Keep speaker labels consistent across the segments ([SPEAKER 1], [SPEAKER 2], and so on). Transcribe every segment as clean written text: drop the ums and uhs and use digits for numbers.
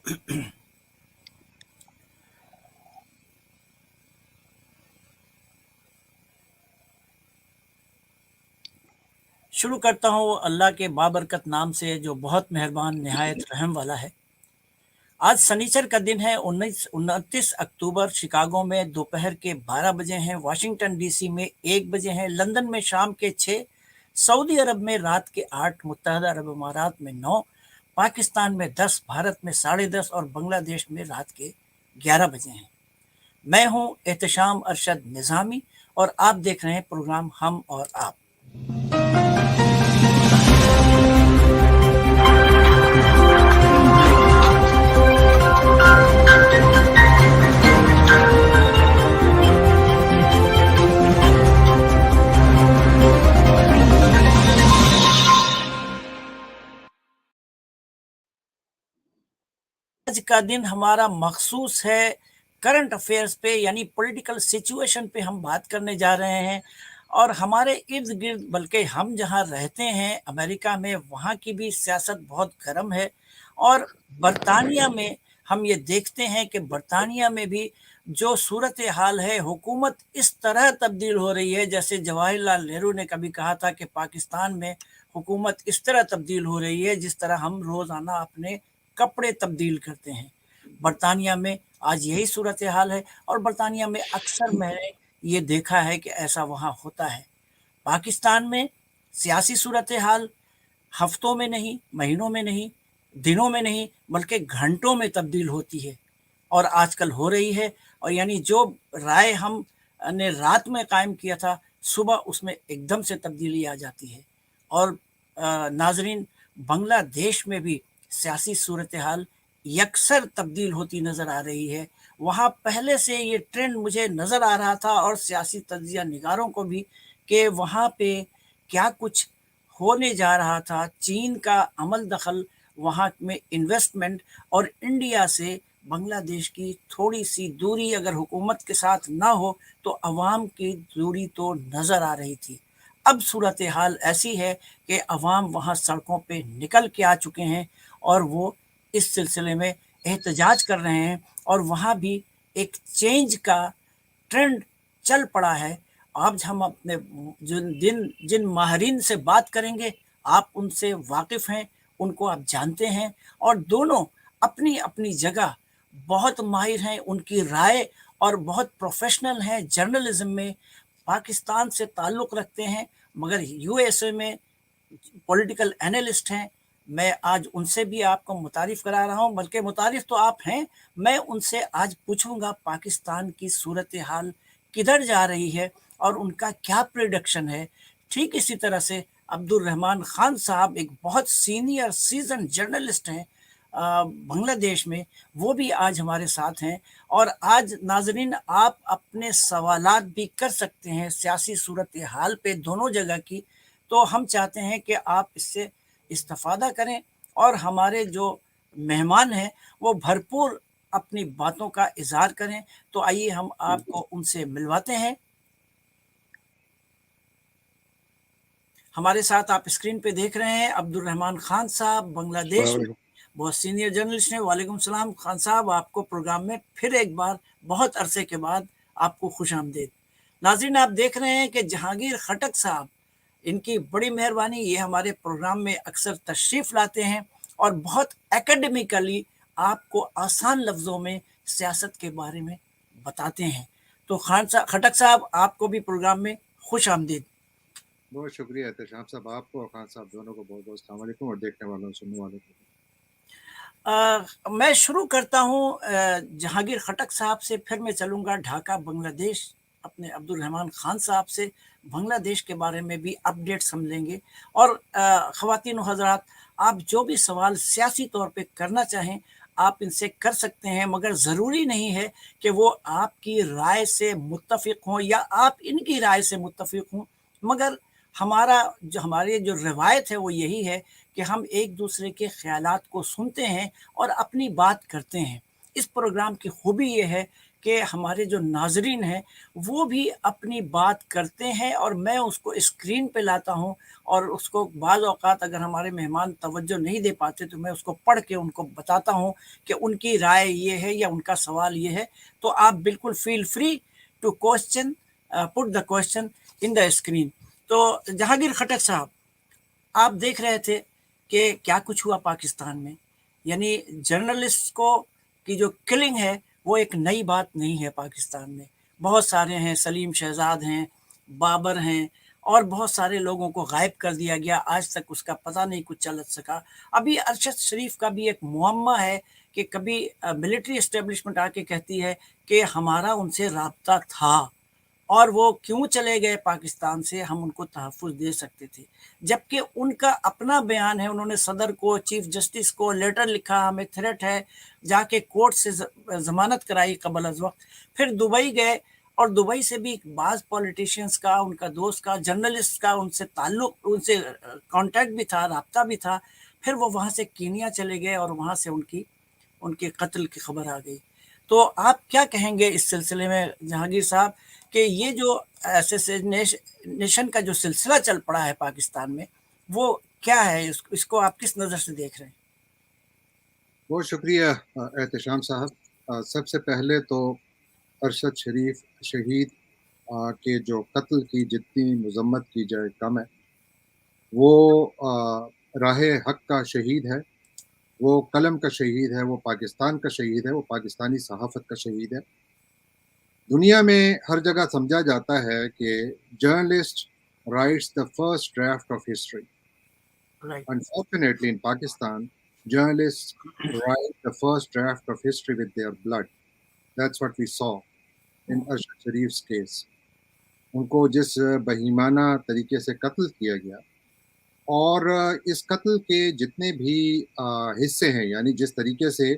[SPEAKER 1] शुरू करता हूँ अल्लाह के बाबरकत नाम से जो बहुत मेहरबान नहायत रहम वाला है। आज शनिचर का दिन है, 29 अक्टूबर। शिकागो में दोपहर के 12 बजे हैं, वाशिंगटन डीसी में 1 बजे हैं, लंदन में शाम के 6, सऊदी अरब में रात के 8, मुत्तहदा अरब अमारात में 9, पाकिस्तान में 10, भारत में 10:30 और बांग्लादेश में रात के 11 बजे हैं। मैं हूँ एहतशाम अरशद निज़ामी और आप देख रहे हैं प्रोग्राम हम और आप। आज का दिन हमारा मखसूस है करंट अफेयर्स पे, यानी पॉलिटिकल सिचुएशन पे हम बात करने जा रहे हैं। और हमारे इर्द गिर्द, बल्कि हम जहाँ रहते हैं अमेरिका में, वहाँ की भी सियासत बहुत गर्म है। और बरतानिया में हम ये देखते हैं कि बरतानिया में भी जो सूरत हाल है, हुकूमत इस तरह तब्दील हो रही है जैसे जवाहरलाल नेहरू ने कभी कहा था कि पाकिस्तान में हुकूमत इस तरह तब्दील हो रही है जिस तरह हम रोज़ाना अपने कपड़े तब्दील करते हैं। बरतानिया में आज यही सूरत हाल है और बरतानिया में अक्सर मैंने ये देखा है कि ऐसा वहाँ होता है। पाकिस्तान में सियासी सूरत हाल हफ्तों में नहीं, महीनों में नहीं, दिनों में नहीं, बल्कि घंटों में तब्दील होती है और आजकल हो रही है। और यानी जो राय हम ने रात में कायम किया था, सुबह उसमें एकदम से तब्दीली आ जाती है। और नाजरीन, बांग्लादेश में भी सियासी सूरत हाल यकसर तब्दील होती नज़र आ रही है। वहाँ पहले से ये ट्रेंड मुझे नज़र आ रहा था और सियासी तज्ज़िया निगारों को भी, कि वहाँ पे क्या कुछ होने जा रहा था। चीन का अमल दखल, वहाँ में इन्वेस्टमेंट और इंडिया से बांग्लादेश की थोड़ी सी दूरी अगर हुकूमत के साथ ना हो तो अवाम की दूरी तो नज़र आ रही थी। अब सूरत हाल ऐसी है कि अवाम वहाँ सड़कों पे निकल के आ चुके हैं और वो इस सिलसिले में एहतजाज कर रहे हैं। और वहाँ भी एक चेंज का ट्रेंड चल पड़ा है। आज हम अपने जिन माहरीन से बात करेंगे, आप उनसे वाकिफ़ हैं, उनको आप जानते हैं और दोनों अपनी अपनी जगह बहुत माहिर हैं। उनकी राय और बहुत प्रोफेशनल हैं जर्नलिज्म में, पाकिस्तान से ताल्लुक़ रखते हैं मगर यूएसए में पॉलिटिकल एनालिस्ट हैं। मैं आज उनसे भी आपको मुतारिफ़ करा रहा हूँ, बल्कि मुतारिफ़ तो आप हैं। मैं उनसे आज पूछूंगा पाकिस्तान की सूरत हाल किधर जा रही है और उनका क्या प्रेडिक्शन है। ठीक इसी तरह से अब्दुर रहमान खान साहब एक बहुत सीनियर सीजन जर्नलिस्ट हैं बांग्लादेश में, वो भी आज हमारे साथ हैं। और आज नाजरीन, आप अपने सवालात भी कर सकते हैं सियासी सूरत हाल पे दोनों जगह की। तो हम चाहते हैं कि आप इससे इस्तिफ़ादा करें और हमारे जो मेहमान हैं वो भरपूर अपनी बातों का इज़हार करें। तो आइए हम आपको उनसे मिलवाते हैं। हमारे साथ आप स्क्रीन पे देख रहे हैं अब्दुर रहमान खान साहब, बांग्लादेश में बहुत सीनियर जर्नलिस्ट हैं। वालेकुम सलाम खान साहब, आपको प्रोग्राम में फिर एक बार बहुत अरसे के बाद आपको खुशामदीद। नाज़रीन, आप देख रहे हैं कि जहांगीर खटक साहब, इनकी बड़ी मेहरबानी, ये हमारे प्रोग्राम में अक्सर तशरीफ़ लाते हैं और बहुत एकेडमिकली आपको आसान लफ्ज़ों में सियासत के बारे में बताते हैं। तो खटक साहब, आपको भी प्रोग्राम में खुश आमदीद।
[SPEAKER 2] बहुत शुक्रिया एहतेशाम साहब, आपको और खान साहब दोनों को बहुत बहुत अस्सलाम वालेकुम और देखने वालों सुनने वालों को।
[SPEAKER 1] मैं शुरू करता हूँ जहांगीर खटक साहब से, फिर मैं चलूँगा ढाका बांग्लादेश अपने अब्दुल रहमान खान साहब से। बांग्लादेश के बारे में भी अपडेट्स हम लेंगे। और ख़वातीन व हज़रात, आप जो भी सवाल सियासी तौर पे करना चाहें आप इनसे कर सकते हैं, मगर ज़रूरी नहीं है कि वो आपकी राय से मुत्तफ़िक़ हों या आप इनकी राय से मुत्तफ़िक़ हों। मगर हमारी जो रवायत है वो यही है कि हम एक दूसरे के ख़यालात को सुनते हैं और अपनी बात करते हैं। इस प्रोग्राम की खूबी ये है کہ ہمارے جو ناظرین ہیں وہ بھی اپنی بات کرتے ہیں، اور میں اس کو اسکرین پہ لاتا ہوں، اور اس کو بعض اوقات اگر ہمارے مہمان توجہ نہیں دے پاتے تو میں اس کو پڑھ کے ان کو بتاتا ہوں کہ ان کی رائے یہ ہے یا ان کا سوال یہ ہے. تو آپ بالکل feel free to question, put the question in the screen. تو جہانگیر خٹک صاحب، آپ دیکھ رہے تھے کہ کیا کچھ ہوا پاکستان میں. یعنی جرنلسٹ کو کی جو کلنگ ہے وہ ایک نئی بات نہیں ہے پاکستان میں. بہت سارے ہیں، سلیم شہزاد ہیں، بابر ہیں، اور بہت سارے لوگوں کو غائب کر دیا گیا، آج تک اس کا پتہ نہیں کچھ چل سکا. ابھی ارشد شریف کا بھی ایک معمہ ہے کہ کبھی ملٹری اسٹیبلشمنٹ آ کے کہتی ہے کہ ہمارا ان سے رابطہ تھا، اور وہ کیوں چلے گئے پاکستان سے، ہم ان کو تحفظ دے سکتے تھے. جبکہ ان کا اپنا بیان ہے، انہوں نے صدر کو، چیف جسٹس کو لیٹر لکھا، ہمیں تھریٹ ہے، جا کے کورٹ سے ضمانت کرائی قبل از وقت. پھر دبئی گئے، اور دبئی سے بھی بعض پولیٹیشینز کا، ان کا دوست کا، جرنلسٹ کا ان سے تعلق، ان سے کانٹیکٹ بھی تھا، رابطہ بھی تھا. پھر وہ وہاں سے کینیا چلے گئے، اور وہاں سے ان کے قتل کی خبر آ گئی. تو آپ کیا کہیں گے اس سلسلے میں جہانگیر صاحب، کہ یہ جو ایسوسینیشن کا جو سلسلہ چل پڑا ہے پاکستان میں، وہ کیا ہے، اس کو آپ کس نظر سے دیکھ رہے ہیں؟
[SPEAKER 2] بہت شکریہ احتشام صاحب. سب سے پہلے تو ارشد شریف شہید کے جو قتل کی جتنی مذمت کی جائے کم ہے. وہ راہ حق کا شہید ہے، وہ قلم کا شہید ہے، وہ پاکستان کا شہید ہے، وہ پاکستانی صحافت کا شہید ہے. دنیا میں ہر جگہ سمجھا جاتا ہے کہ journalist rights the first draft of history.
[SPEAKER 1] Right.
[SPEAKER 2] Unfortunately, in Pakistan, journalists write the first draft of history with their blood. That's what we saw in Arshad Sharif's case. ان کو جس بہیمانہ طریقے سے قتل کیا گیا، اور اس قتل کے جتنے بھی حصے ہیں، یعنی جس طریقے سے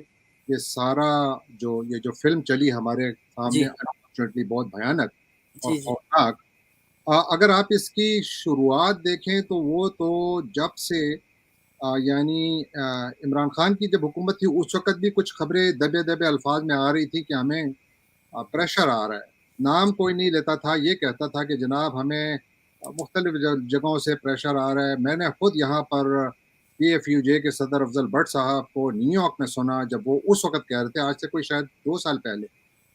[SPEAKER 2] یہ جو فلم چلی ہمارے
[SPEAKER 1] جی
[SPEAKER 2] سامنے، انفارچونیٹلی بہت بھیانک اور
[SPEAKER 1] جی جی.
[SPEAKER 2] خوفناک. اگر آپ اس کی شروعات دیکھیں تو وہ تو جب سے یعنی عمران خان کی جب حکومت تھی اس وقت بھی کچھ خبریں دبے دبے الفاظ میں آ رہی تھی کہ ہمیں پریشر آ رہا ہے. نام کوئی نہیں لیتا تھا، یہ کہتا تھا کہ جناب ہمیں مختلف جگہوں سے پریشر آ رہا ہے. میں نے خود یہاں پر پی ایف یو جے کے صدر افضل بٹ صاحب کو نیو یارک میں سنا جب وہ اس وقت کہہ رہے تھے، آج سے کوئی شاید 2 سال پہلے،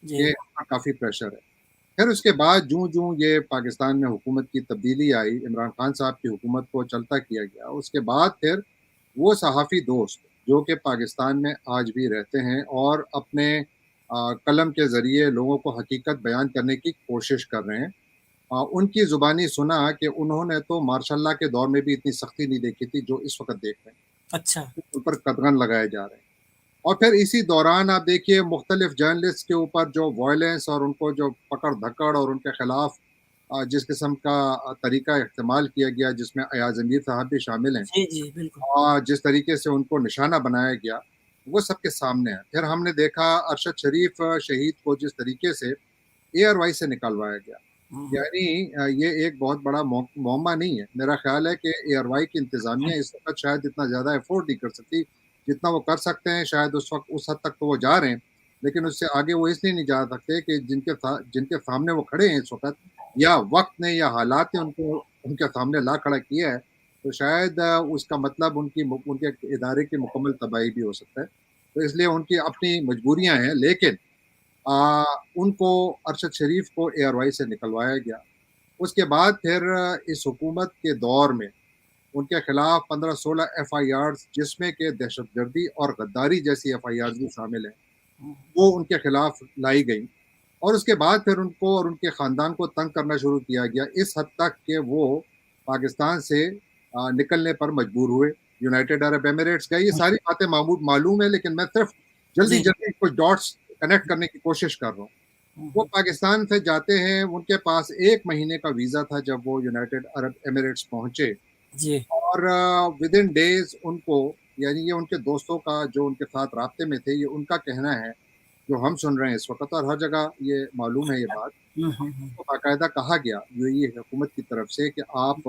[SPEAKER 1] جی
[SPEAKER 2] کہ کافی پریشر ہے. پھر اس کے بعد جوں یہ پاکستان میں حکومت کی تبدیلی آئی، عمران خان صاحب کی حکومت کو چلتا کیا گیا، اس کے بعد پھر وہ صحافی دوست جو کہ پاکستان میں آج بھی رہتے ہیں اور اپنے قلم کے ذریعے لوگوں کو حقیقت بیان کرنے کی کوشش کر رہے ہیں، ان کی زبانی سنا کہ انہوں نے تو مارشاء اللہ کے دور میں بھی اتنی سختی نہیں دیکھی تھی جو اس وقت دیکھ رہے ہیں.
[SPEAKER 1] اچھا.
[SPEAKER 2] ان پر قدغن لگائے جا رہے ہیں. اور پھر اسی دوران آپ دیکھیے مختلف جرنلسٹ کے اوپر جو وائلنس اور ان کو جو پکڑ دھکڑ اور ان کے خلاف جس قسم کا طریقہ استعمال کیا گیا، جس میں ایاز امیر صاحب بھی شامل ہیں،
[SPEAKER 1] جی جی بالکل.
[SPEAKER 2] اور جس طریقے سے ان کو نشانہ بنایا گیا، وہ سب کے سامنے ہے. پھر ہم نے دیکھا ارشد شریف شہید کو جس طریقے سے اے آر وائی سے نکلوایا گیا. یعنی یہ ایک بہت بڑا معمہ نہیں ہے. میرا خیال ہے کہ اے آر وائی کی انتظامیہ اس وقت شاید اتنا زیادہ افورڈ نہیں کر سکتی جتنا وہ کر سکتے ہیں. شاید اس حد تک تو وہ جا رہے ہیں، لیکن اس سے آگے وہ اس لیے نہیں جا سکتے کہ جن کے سامنے وہ کھڑے ہیں اس وقت، یا وقت نے یا حالات نے ان کے سامنے لا کھڑا کیا ہے، تو شاید اس کا مطلب ان کے ادارے کی مکمل تباہی بھی ہو سکتا ہے. تو اس لیے ان کی اپنی مجبوریاں ہیں. لیکن ان کو ارشد شریف کو اے آر وائی سے نکلوایا گیا. اس کے بعد پھر اس حکومت کے دور میں ان کے خلاف 15-16 ایف آئی آرز، جس میں کہ دہشت گردی اور غداری جیسی ایف آئی آرز بھی شامل ہیں، وہ ان کے خلاف لائی گئی. اور اس کے بعد پھر ان کو اور ان کے خاندان کو تنگ کرنا شروع کیا گیا، اس حد تک کہ وہ پاکستان سے نکلنے پر مجبور ہوئے. یونائٹڈ عرب ایمریٹس گئے. یہ ساری باتیں معلوم ہے، لیکن میں صرف جلدی
[SPEAKER 1] جی
[SPEAKER 2] جلدی کچھ ڈاٹس کنیکٹ کرنے کی کوشش کر رہا ہوں. وہ پاکستان سے جاتے ہیں، ان کے پاس 1 مہینے کا ویزا تھا جب وہ یونائٹڈ عرب ایمریٹس پہنچے،
[SPEAKER 1] جی
[SPEAKER 2] اور ود ان ڈیز ان کو، یعنی یہ ان کے دوستوں کا جو ان کے ساتھ رابطے میں تھے، یہ ان کا کہنا ہے جو ہم سن رہے ہیں اس وقت، اور ہر جگہ یہ معلوم ہے یہ بات، کو باقاعدہ کہا گیا یو اے ای حکومت کی طرف سے کہ آپ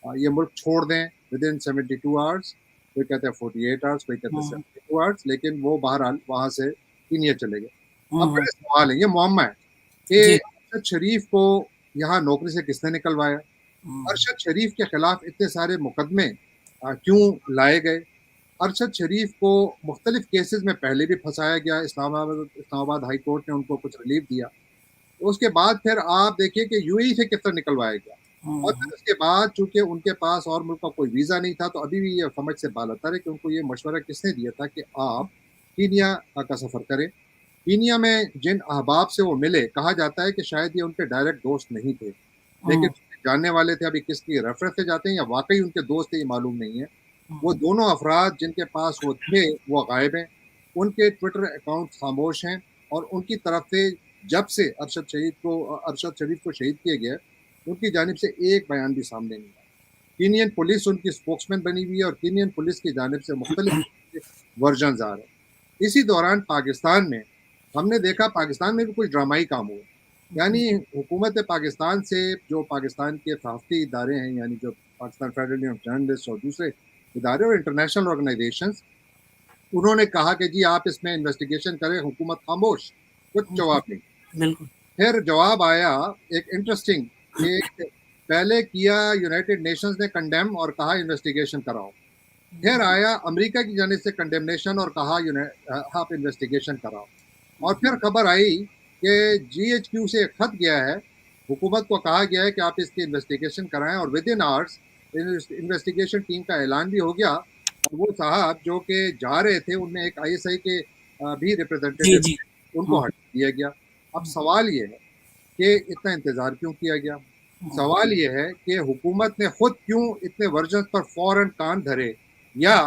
[SPEAKER 2] یہ ملک چھوڑ دیں ود ان 72 آورس. کوئی کہتے ہیں 48 آورس، کوئی کہتے ہیں 72 آورس، لیکن وہ بہرحال وہاں سے کینیا چلے گئے. اب بڑے سوال ہیں, یہ معمہ ہے کہ
[SPEAKER 1] جی
[SPEAKER 2] ارشد شریف کو یہاں نوکری سے کس نے نکلوایا, ارشد شریف کے خلاف اتنے سارے مقدمے کیوں لائے گئے, ارشد شریف کو مختلف کیسز میں پہلے بھی پھنسایا گیا, اسلام آباد ہائی کورٹ نے ان کو کچھ ریلیف دیا, اس کے بعد پھر آپ دیکھیے کہ یو اے سے کس طرح نکلوایا گیا, اور پھر اس کے بعد چونکہ ان کے پاس اور ملک کا کوئی ویزا نہیں تھا, تو ابھی بھی یہ سمجھ سے بالاتر ہے کہ ان کو یہ مشورہ کس نے دیا تھا کہ آپ کینیا کا سفر کریں. کینیا میں جن احباب سے وہ ملے, کہا جاتا ہے کہ شاید یہ ان کے ڈائریکٹ دوست نہیں تھے, لیکن جاننے والے تھے, ابھی کس کی ریفرنس سے جاتے ہیں یا واقعی ان کے دوست تھے یہ معلوم نہیں ہے. وہ دونوں افراد جن کے پاس وہ تھے وہ غائب ہیں, ان کے ٹویٹر اکاؤنٹ خاموش ہیں, اور ان کی طرف سے جب سے ارشد شریف کو شہید کیے گئے ان کی جانب سے ایک بیان بھی سامنے نہیں آیا. کینین پولیس ان کی اسپوکس مین بنی ہوئی ہے, اور کینین پولیس کی جانب سے مختلف ورژنز آ رہے ہیں. اسی دوران پاکستان میں ہم نے دیکھا پاکستان میں بھی کچھ ڈرامائی کام ہوا, یعنی حکومت پاکستان سے جو پاکستان کے صحافتی ادارے ہیں, یعنی جو پاکستان فیڈریشن آف جرنلسٹ اور دوسرے ادارے اور انٹرنیشنل آرگنائزیشنز, انہوں نے کہا کہ جی آپ اس میں انویسٹیگیشن کریں, حکومت خاموش, کچھ جواب نہیں.
[SPEAKER 1] بالکل
[SPEAKER 2] پھر جواب آیا ایک انٹرسٹنگ کہ پہلے کیا یونائٹڈ نیشنز نے کنڈیم اور کہا انویسٹیگیشن کراؤ, پھر آیا امریکہ کی جانب سے کنڈیمنیشن اور کہا آپ انویسٹیگیشن کراؤ, اور پھر خبر آئی کہ جی ایچ کیو سے ایک خط گیا ہے, حکومت کو کہا گیا ہے کہ آپ اس کی انویسٹیگیشن کرائیں, اور with in hours investigation team کا اعلان بھی ہو گیا, اور وہ صاحب جو کہ جا رہے تھے ان میں ایک آئی ایس آئی کے بھی ریپرزینٹیٹیو
[SPEAKER 1] جی
[SPEAKER 2] ان کو ہٹا دیا گیا. اب سوال یہ ہے کہ اتنا انتظار کیوں کیا گیا, سوال یہ ہے کہ حکومت نے خود کیوں اتنے ورژنز پر فوراً کان دھرے, یا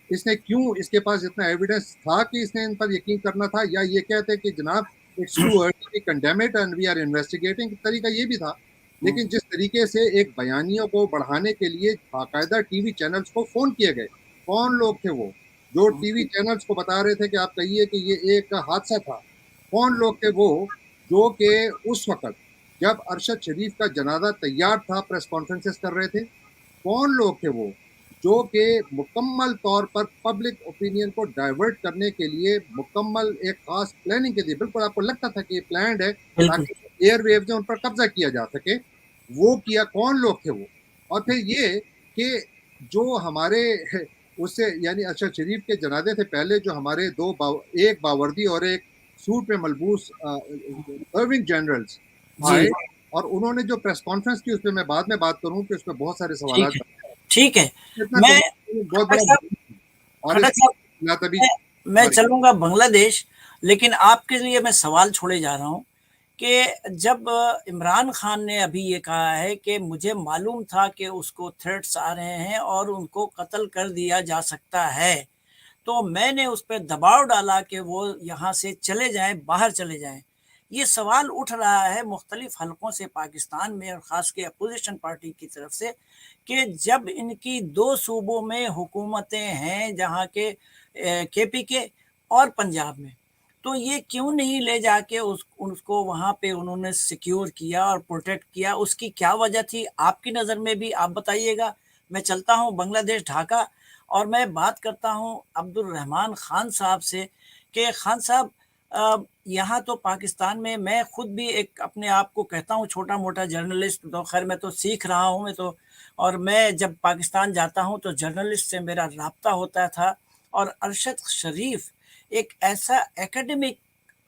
[SPEAKER 2] اس نے کیوں, اس کے پاس اتنا ایویڈنس تھا کہ اس نے ان پر یقین کرنا تھا, یا یہ کہتے کہ جناب it's too early we condemn it and we are investigating, طریقہ یہ بھی تھا. لیکن جس طریقے سے ایک بیانیوں کو بڑھانے کے لیے باقاعدہ ٹی وی چینلز کو فون کیے گئے, کون لوگ تھے وہ جو ٹی وی چینلز کو بتا رہے تھے کہ آپ کہیے کہ یہ ایک حادثہ تھا, کون لوگ تھے وہ جو کہ اس وقت جب ارشد شریف کا جنازہ تیار تھا پریس کانفرنسز کر رہے تھے, کون لوگ تھے وہ جو کہ مکمل طور پر پبلک اوپینین کو ڈائیورٹ کرنے کے لیے مکمل ایک خاص پلاننگ کے لیے, بالکل آپ کو لگتا تھا کہ یہ پلانڈ ہے تاکہ ایئر ویوز ان پر قبضہ کیا جا سکے, وہ کیا, کون لوگ تھے وہ. اور پھر یہ کہ جو ہمارے اس سے یعنی ارشد شریف کے جنازے سے پہلے جو ہمارے ایک باوردی اور ایک سوٹ میں ملبوس سرونگ جنرلز آئے, اور انہوں نے جو پریس کانفرنس کی اس پہ میں بعد میں بات کروں کہ اس میں بہت سارے سوالات
[SPEAKER 1] ٹھیک ہے.
[SPEAKER 2] بہت بڑا اور
[SPEAKER 1] میں چلوں گا بنگلہ دیش, لیکن آپ کے لیے میں سوال چھوڑے جا رہا ہوں کہ جب عمران خان نے ابھی یہ کہا ہے کہ مجھے معلوم تھا کہ اس کو تھریٹس آ رہے ہیں اور ان کو قتل کر دیا جا سکتا ہے, تو میں نے اس پہ دباؤ ڈالا کہ وہ یہاں سے چلے جائیں, باہر چلے جائیں. یہ سوال اٹھ رہا ہے مختلف حلقوں سے پاکستان میں, اور خاص کے اپوزیشن پارٹی کی طرف سے, کہ جب ان کی دو صوبوں میں حکومتیں ہیں, جہاں کے کے پی کے اور پنجاب میں, تو یہ کیوں نہیں لے جا کے اس کو وہاں پہ انہوں نے سیکیور کیا اور پروٹیکٹ کیا, اس کی کیا وجہ تھی آپ کی نظر میں بھی, آپ بتائیے گا. میں چلتا ہوں بنگلہ دیش ڈھاکہ, اور میں بات کرتا ہوں عبدالرحمان خان صاحب سے کہ خان صاحب یہاں تو پاکستان میں خود بھی ایک اپنے آپ کو کہتا ہوں چھوٹا موٹا جرنلسٹ, تو خیر میں تو سیکھ رہا ہوں, میں تو, اور میں جب پاکستان جاتا ہوں تو جرنلسٹ سے میرا رابطہ ہوتا تھا, اور ارشد شریف ایک ایسا ایکیڈمک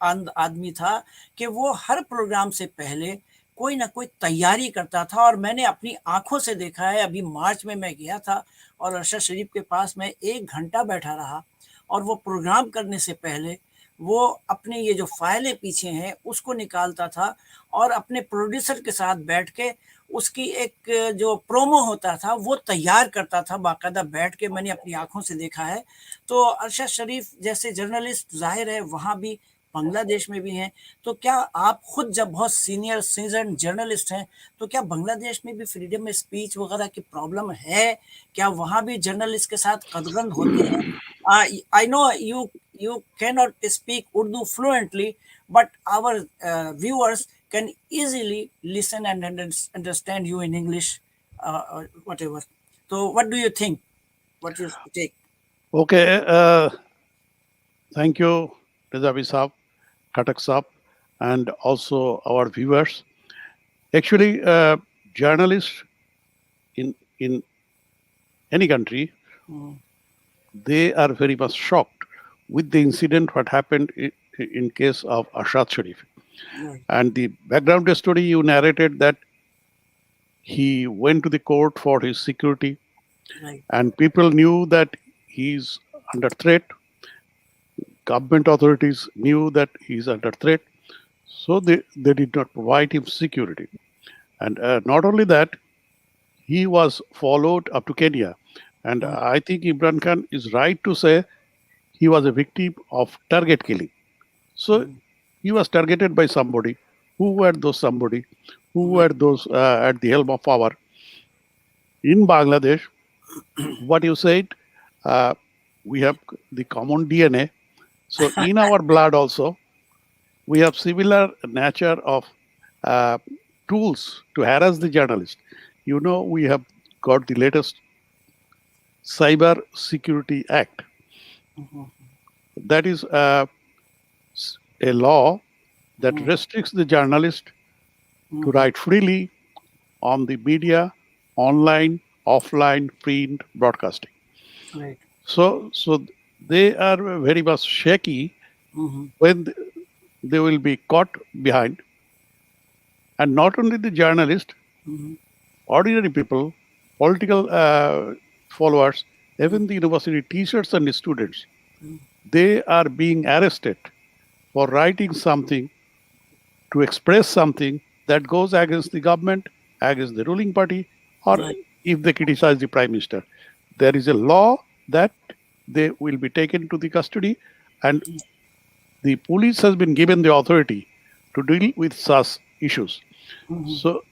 [SPEAKER 1] آدمی تھا کہ وہ ہر پروگرام سے پہلے کوئی نہ کوئی تیاری کرتا تھا, اور میں نے اپنی آنکھوں سے دیکھا ہے. ابھی مارچ میں گیا تھا اور ارشد شریف کے پاس میں 1 گھنٹہ بیٹھا رہا, اور وہ پروگرام کرنے سے پہلے وہ اپنے یہ جو فائلیں پیچھے ہیں اس کو نکالتا تھا, اور اپنے پروڈیوسر کے ساتھ بیٹھ کے اس کی ایک جو پرومو ہوتا تھا وہ تیار کرتا تھا باقاعدہ بیٹھ کے, میں نے اپنی آنکھوں سے دیکھا ہے. تو ارشد شریف جیسے جرنلسٹ ظاہر ہے وہاں بھی, بنگلہ دیش میں بھی ہیں, تو کیا آپ خود جب بہت سینئر سیزنڈ جرنلسٹ ہیں, تو کیا بنگلہ دیش میں بھی فریڈم اسپیچ وغیرہ کی پرابلم ہے, کیا وہاں بھی جرنلسٹ کے ساتھ قدغن ہوتے ہیں؟ I know you cannot speak Urdu fluently, but our viewers can easily listen and understand you in English, whatever. So what do you think? What you take?
[SPEAKER 3] Okay, thank you, Nezami Saab. Khattak Saab, and also our viewers. Actually, journalists in any country,
[SPEAKER 1] Mm.
[SPEAKER 3] they are very much shocked with the incident what happened in case of Arshad Sharif.
[SPEAKER 1] Right.
[SPEAKER 3] And the background story you narrated that he went to the court for his security,
[SPEAKER 1] Right.
[SPEAKER 3] and people knew that he's under threat. Government authorities knew that he's under threat, so they did not provide him security. And not only that, he was followed up to Kenya. And
[SPEAKER 1] Mm.
[SPEAKER 3] I think Imran Khan is right to say he was a victim of target killing. So
[SPEAKER 1] Mm.
[SPEAKER 3] he was targeted by somebody. Who were those somebody? Who
[SPEAKER 1] Right.
[SPEAKER 3] were those at the helm of power? In Bangladesh, what you said, uh, we have the common DNA. So in our blood also, we have similar nature of uh, tools to harass the journalist. You know, we have got the latest Cyber Security Act.
[SPEAKER 1] Mhm.
[SPEAKER 3] That is a law that
[SPEAKER 1] Mm.
[SPEAKER 3] restricts the journalist to
[SPEAKER 1] Mhm.
[SPEAKER 3] write freely on the media, online, offline, print, broadcasting.
[SPEAKER 1] Right.
[SPEAKER 3] So they are very much shaky
[SPEAKER 1] Mhm.
[SPEAKER 3] when they will be caught behind. And not only the journalist,
[SPEAKER 1] Mhm.
[SPEAKER 3] ordinary people, political followers,
[SPEAKER 1] Mm.
[SPEAKER 3] even the university teachers and the students,
[SPEAKER 1] Mm.
[SPEAKER 3] they are being arrested for writing something to express something that goes against the government, against the ruling party, or
[SPEAKER 1] Right.
[SPEAKER 3] if they criticize the prime minister. There is a law that they will be taken to the custody, and the police has been given the authority to deal with such issues.
[SPEAKER 1] Mhm.
[SPEAKER 3] So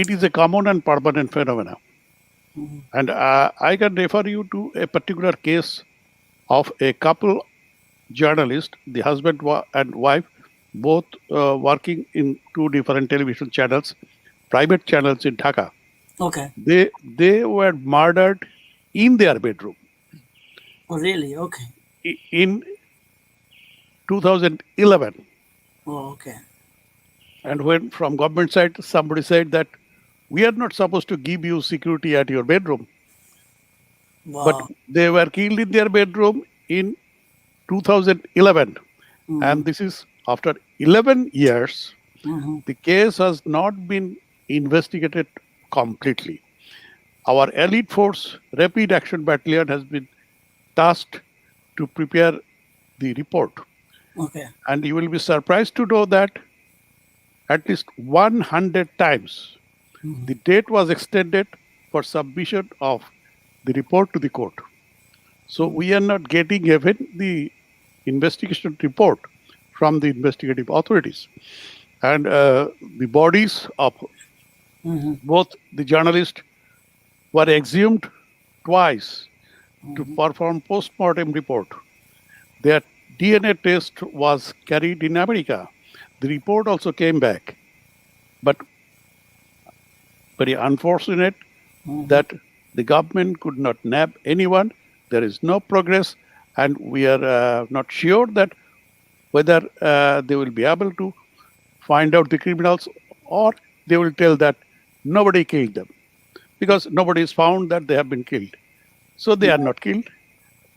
[SPEAKER 3] it is a common and permanent phenomenon.
[SPEAKER 1] Mhm.
[SPEAKER 3] And I can refer you to a particular case of a couple journalists, the husband and wife, both working in two different television channels, private channels in Dhaka.
[SPEAKER 1] Okay.
[SPEAKER 3] They were murdered in their bedroom
[SPEAKER 1] Oh, really? Okay.
[SPEAKER 3] in 2011.
[SPEAKER 1] Oh, okay.
[SPEAKER 3] And when from government side somebody said that we are not supposed to give you security at your bedroom, but
[SPEAKER 1] Wow.
[SPEAKER 3] they were killed in their bedroom in 2011.
[SPEAKER 1] Mhm.
[SPEAKER 3] And this is after 11 years,
[SPEAKER 1] Mhm.
[SPEAKER 3] the case has not been investigated completely. Our elite force, Rapid Action Battalion, has been tasked to prepare the report.
[SPEAKER 1] Okay.
[SPEAKER 3] And you will be surprised to know that at least 100 times
[SPEAKER 1] Mhm.
[SPEAKER 3] the date was extended for submission of the report to the court. So
[SPEAKER 1] Mhm.
[SPEAKER 3] we are not getting even the investigation report from the investigative authorities. And the bodies of
[SPEAKER 1] Mhm.
[SPEAKER 3] both the journalists were exhumed twice to
[SPEAKER 1] Mhm.
[SPEAKER 3] perform post-mortem report. Their DNA test was carried in America. The report also came back, but very unfortunate
[SPEAKER 1] Mhm.
[SPEAKER 3] that the government could not nab anyone. There is no progress, and we are not sure that whether they will be able to find out the criminals or they will tell that nobody killed them because nobody is found that they have been killed. So they are not killed.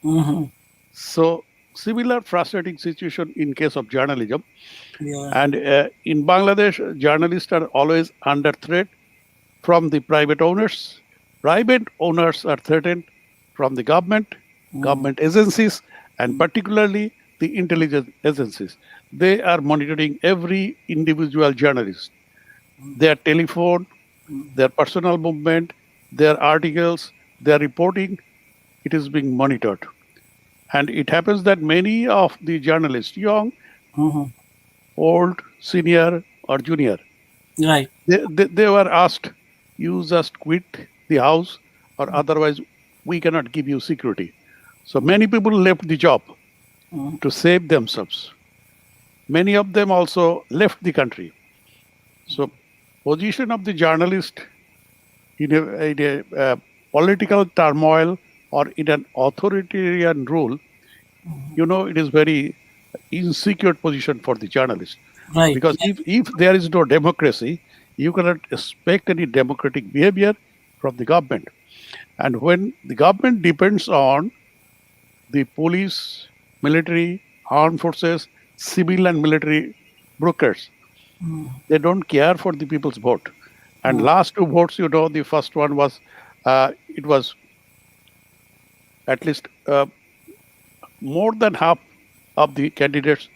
[SPEAKER 1] Mhm.
[SPEAKER 3] So similar frustrating situation in case of journalism.
[SPEAKER 1] Yeah.
[SPEAKER 3] And in Bangladesh, journalists are always under threat from the private owners. Private owners are threatened from the government,
[SPEAKER 1] Mhm.
[SPEAKER 3] government agencies, and particularly the intelligence agencies. They are monitoring every individual journalist, their telephone, their personal movement, their articles, their reporting. It is being monitored. And it happens that many of the journalists, young,
[SPEAKER 1] Mhm.
[SPEAKER 3] old, senior, or junior,
[SPEAKER 1] Right.
[SPEAKER 3] they were asked, you just quit the house, or otherwise we cannot give you security. So many people left the job
[SPEAKER 1] Mhm.
[SPEAKER 3] to save themselves. Many of them also left the country. So position of the journalist in a political turmoil or in an authoritarian rule, you know, it is very insecure position for the journalist.
[SPEAKER 1] Right.
[SPEAKER 3] Because if there is no democracy, you cannot expect any democratic behavior from the government. And when the government depends on the police, military, armed forces, civil and military brokers, they don't care for the people's vote. And last two votes, the first one was, it was at least more than half of the candidates,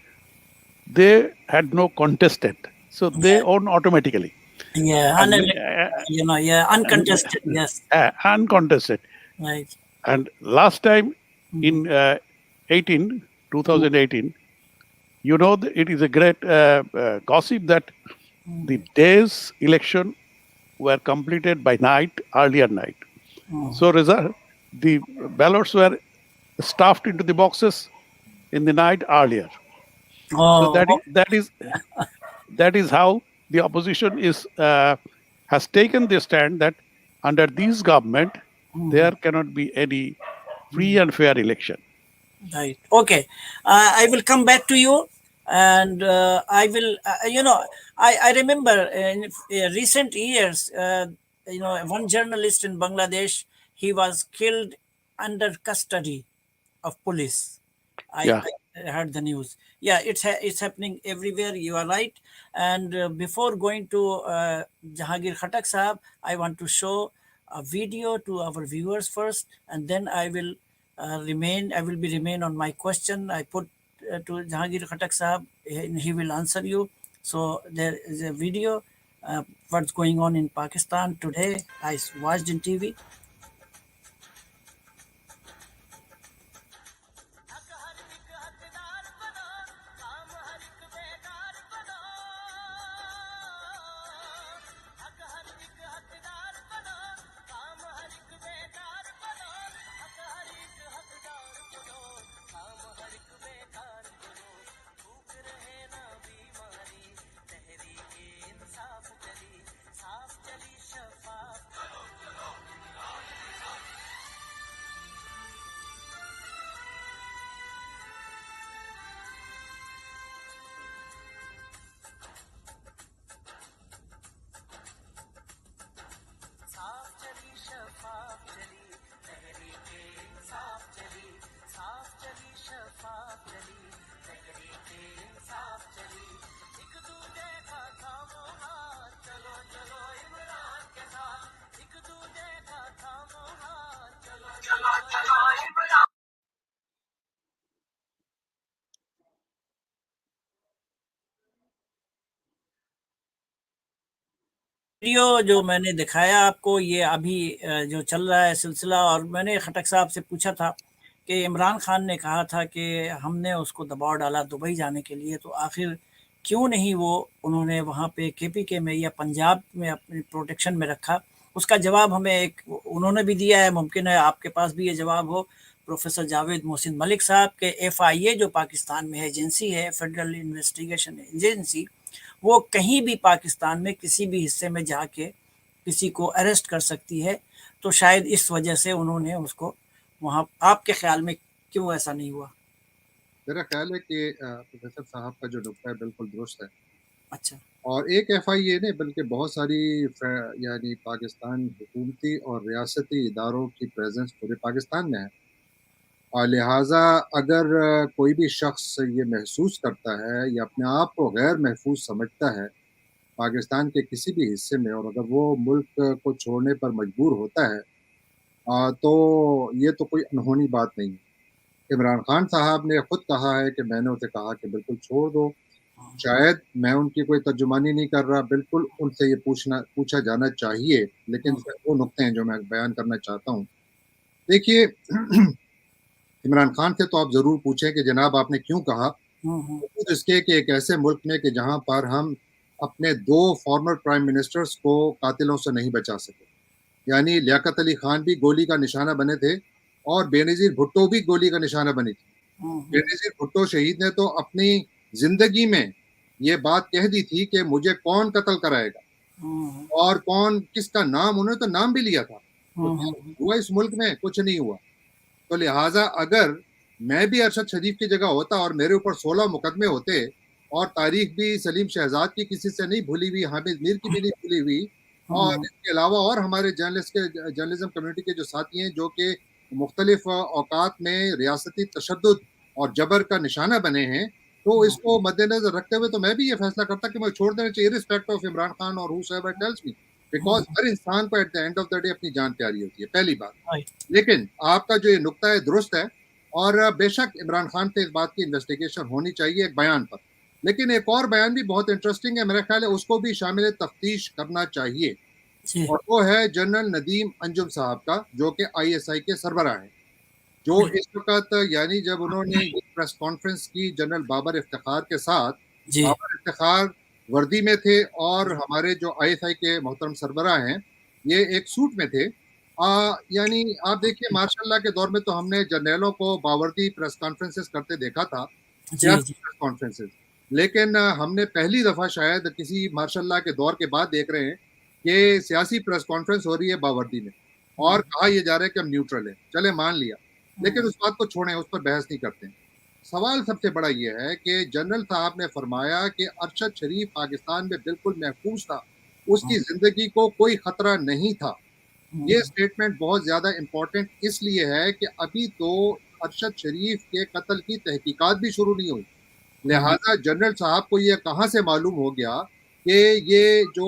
[SPEAKER 3] they had no contestant. So they won automatically.
[SPEAKER 1] Yeah,
[SPEAKER 3] And
[SPEAKER 1] uncontested. Yes.
[SPEAKER 3] Uncontested.
[SPEAKER 1] Right.
[SPEAKER 3] And last time in 2018, it is a great gossip that the day's election were completed by night, earlier night. So the ballots were stuffed into the boxes in the night earlier. So that is how the opposition has taken the stand that under this government there cannot be any free and fair election.
[SPEAKER 1] Right. Okay. I will come back to you, and I will. I remember in recent years, one journalist in Bangladesh, he was killed under custody of police.
[SPEAKER 3] Yeah.
[SPEAKER 1] I heard the news. Yeah, it's happening everywhere. You are right. And before going to Jehangir Khattak Sahab, I want to show a video to our viewers first, and then I will remain on my question. I put to Jehangir Khattak Sahab, and he will answer you. So there is a video. What's going on in Pakistan today? I watched in TV. Video जो मैंने दिखाया आपको, ये अभी जो चल रहा है सिलसिला, और मैंने खटक साहब से पूछा था कि इमरान खान ने कहा था कि हमने उसको दबाव डाला दुबई जाने के लिए, तो आखिर क्यों नहीं वो उन्होंने वहाँ पे केपीके में या पंजाब में अपनी प्रोटेक्शन में रखा। उसका जवाब हमें एक उन्होंने भी दिया है, मुमकिन है आपके पास भी ये जवाब हो। प्रोफेसर जावेद मोहसिन मलिक साहब के FIA जो पाकिस्तान में एजेंसी है, फेडरल इन्वेस्टिगेशन एजेंसी, वो कहीं भी पाकिस्तान में किसी भी हिस्से में जाके किसी को अरेस्ट कर सकती है, तो शायद इस वजह से उन्होंने उसको वहाँ। आपके ख्याल में क्यों ऐसा नहीं हुआ?
[SPEAKER 2] मेरा ख्याल है कि प्रोफेसर साहब का जो नुक्ता है बिल्कुल दुरुस्त है।
[SPEAKER 1] अच्छा।
[SPEAKER 2] और एक FIA ने बल्कि बहुत सारी यानी पाकिस्तान हुकूमती और रियासती इदारों की प्रेजेंस पूरे पाकिस्तान में है, और लिहाजा अगर कोई भी शख्स ये महसूस करता है या अपने आप को गैर महफूज समझता है पाकिस्तान के किसी भी हिस्से में, और अगर वो मुल्क को छोड़ने पर मजबूर होता है, तो ये तो कोई अनहोनी बात नहीं है। इमरान खान साहब ने खुद कहा है कि मैंने उसे कहा कि बिल्कुल छोड़ दो। शायद मैं उनकी कोई तर्जुमानी नहीं कर रहा, बिल्कुल उनसे ये पूछा जाना चाहिए, लेकिन वो नुक्ते हैं जो मैं बयान करना चाहता हूँ। देखिए, इमरान खान से तो आप ज़रूर पूछें कि जनाब आपने क्यों कहा, खुद इसके कि एक ऐसे मुल्क में कि जहाँ पर हम अपने 2 फॉर्मर प्राइम मिनिस्टर्स को कातिलों से नहीं बचा सके, यानी लियाकत अली खान भी गोली का निशाना बने थे और बेनज़ीर भुट्टो भी गोली का निशाना बनी थी। बेनज़ीर भुट्टो शहीद ने तो अपनी ज़िंदगी में ये बात कह दी थी कि मुझे कौन कत्ल कराएगा और कौन किसका नाम, उन्होंने तो नाम भी लिया था। तो हुआ इस मुल्क में कुछ नहीं हुआ। तो लिहाजा अगर میں بھی ارشد شریف کی جگہ ہوتا اور میرے اوپر 16 مقدمے ہوتے اور تاریخ بھی سلیم شہزاد کی کسی سے نہیں بھولی ہوئی, حامد میر کی بھی نہیں بھولی ہوئی, اور اس کے علاوہ اور ہمارے جرنلزم کمیونٹی کے جو ساتھی ہیں جو کہ مختلف اوقات میں ریاستی تشدد اور جبر کا نشانہ بنے ہیں, تو اس کو مد نظر رکھتے ہوئے تو میں بھی یہ فیصلہ کرتا کہ مجھے چھوڑ دینا چاہیے ریسپیکٹ آف عمران خان اور whosoever tells me, بیکاز ہر انسان کو at the end of the day اپنی جان پیاری ہوتی ہے, پہلی بات. لیکن آپ کا جو یہ نقطہ ہے درست ہے, اور بے شک عمران خان پہ اس بات کی انویسٹیگیشن ہونی چاہیے ایک بیان پر, لیکن ایک اور بیان بھی بہت انٹرسٹنگ ہے, میرا خیال ہے اس کو بھی شامل تفتیش کرنا چاہیے, اور وہ ہے جنرل ندیم انجم صاحب کا, جو کہ ISI کے سربراہ ہیں, جو اس وقت یعنی جب انہوں نے پریس کانفرنس کی جنرل بابر افتخار کے ساتھ, بابر افتخار وردی میں تھے اور ہمارے جو ISI کے محترم سربراہ ہیں یہ ایک سوٹ میں تھے. یعنی آپ دیکھیے ماشاء اللہ کے دور میں تو ہم نے جرنیلوں کو باوردی پریس کانفرنسز کرتے دیکھا تھا, سیاسی پریس کانفرنسز, لیکن ہم نے پہلی دفعہ شاید کسی ماشاء اللہ کے دور کے بعد دیکھ رہے ہیں کہ سیاسی پریس کانفرنس ہو رہی ہے باوردی میں, اور کہا یہ جا رہا ہے کہ ہم نیوٹرل ہیں. چلے مان لیا, لیکن اس بات کو چھوڑیں, اس پر بحث نہیں کرتے. سوال سب سے بڑا یہ ہے کہ جنرل صاحب نے فرمایا کہ ارشد شریف پاکستان میں بالکل محفوظ تھا, اس کی زندگی کو کوئی خطرہ نہیں تھا. یہ سٹیٹمنٹ بہت زیادہ امپورٹنٹ اس لیے ہے کہ ابھی تو ارشد شریف کے قتل کی تحقیقات بھی شروع نہیں ہوئی, لہٰذا جنرل صاحب کو یہ کہاں سے معلوم ہو گیا کہ یہ جو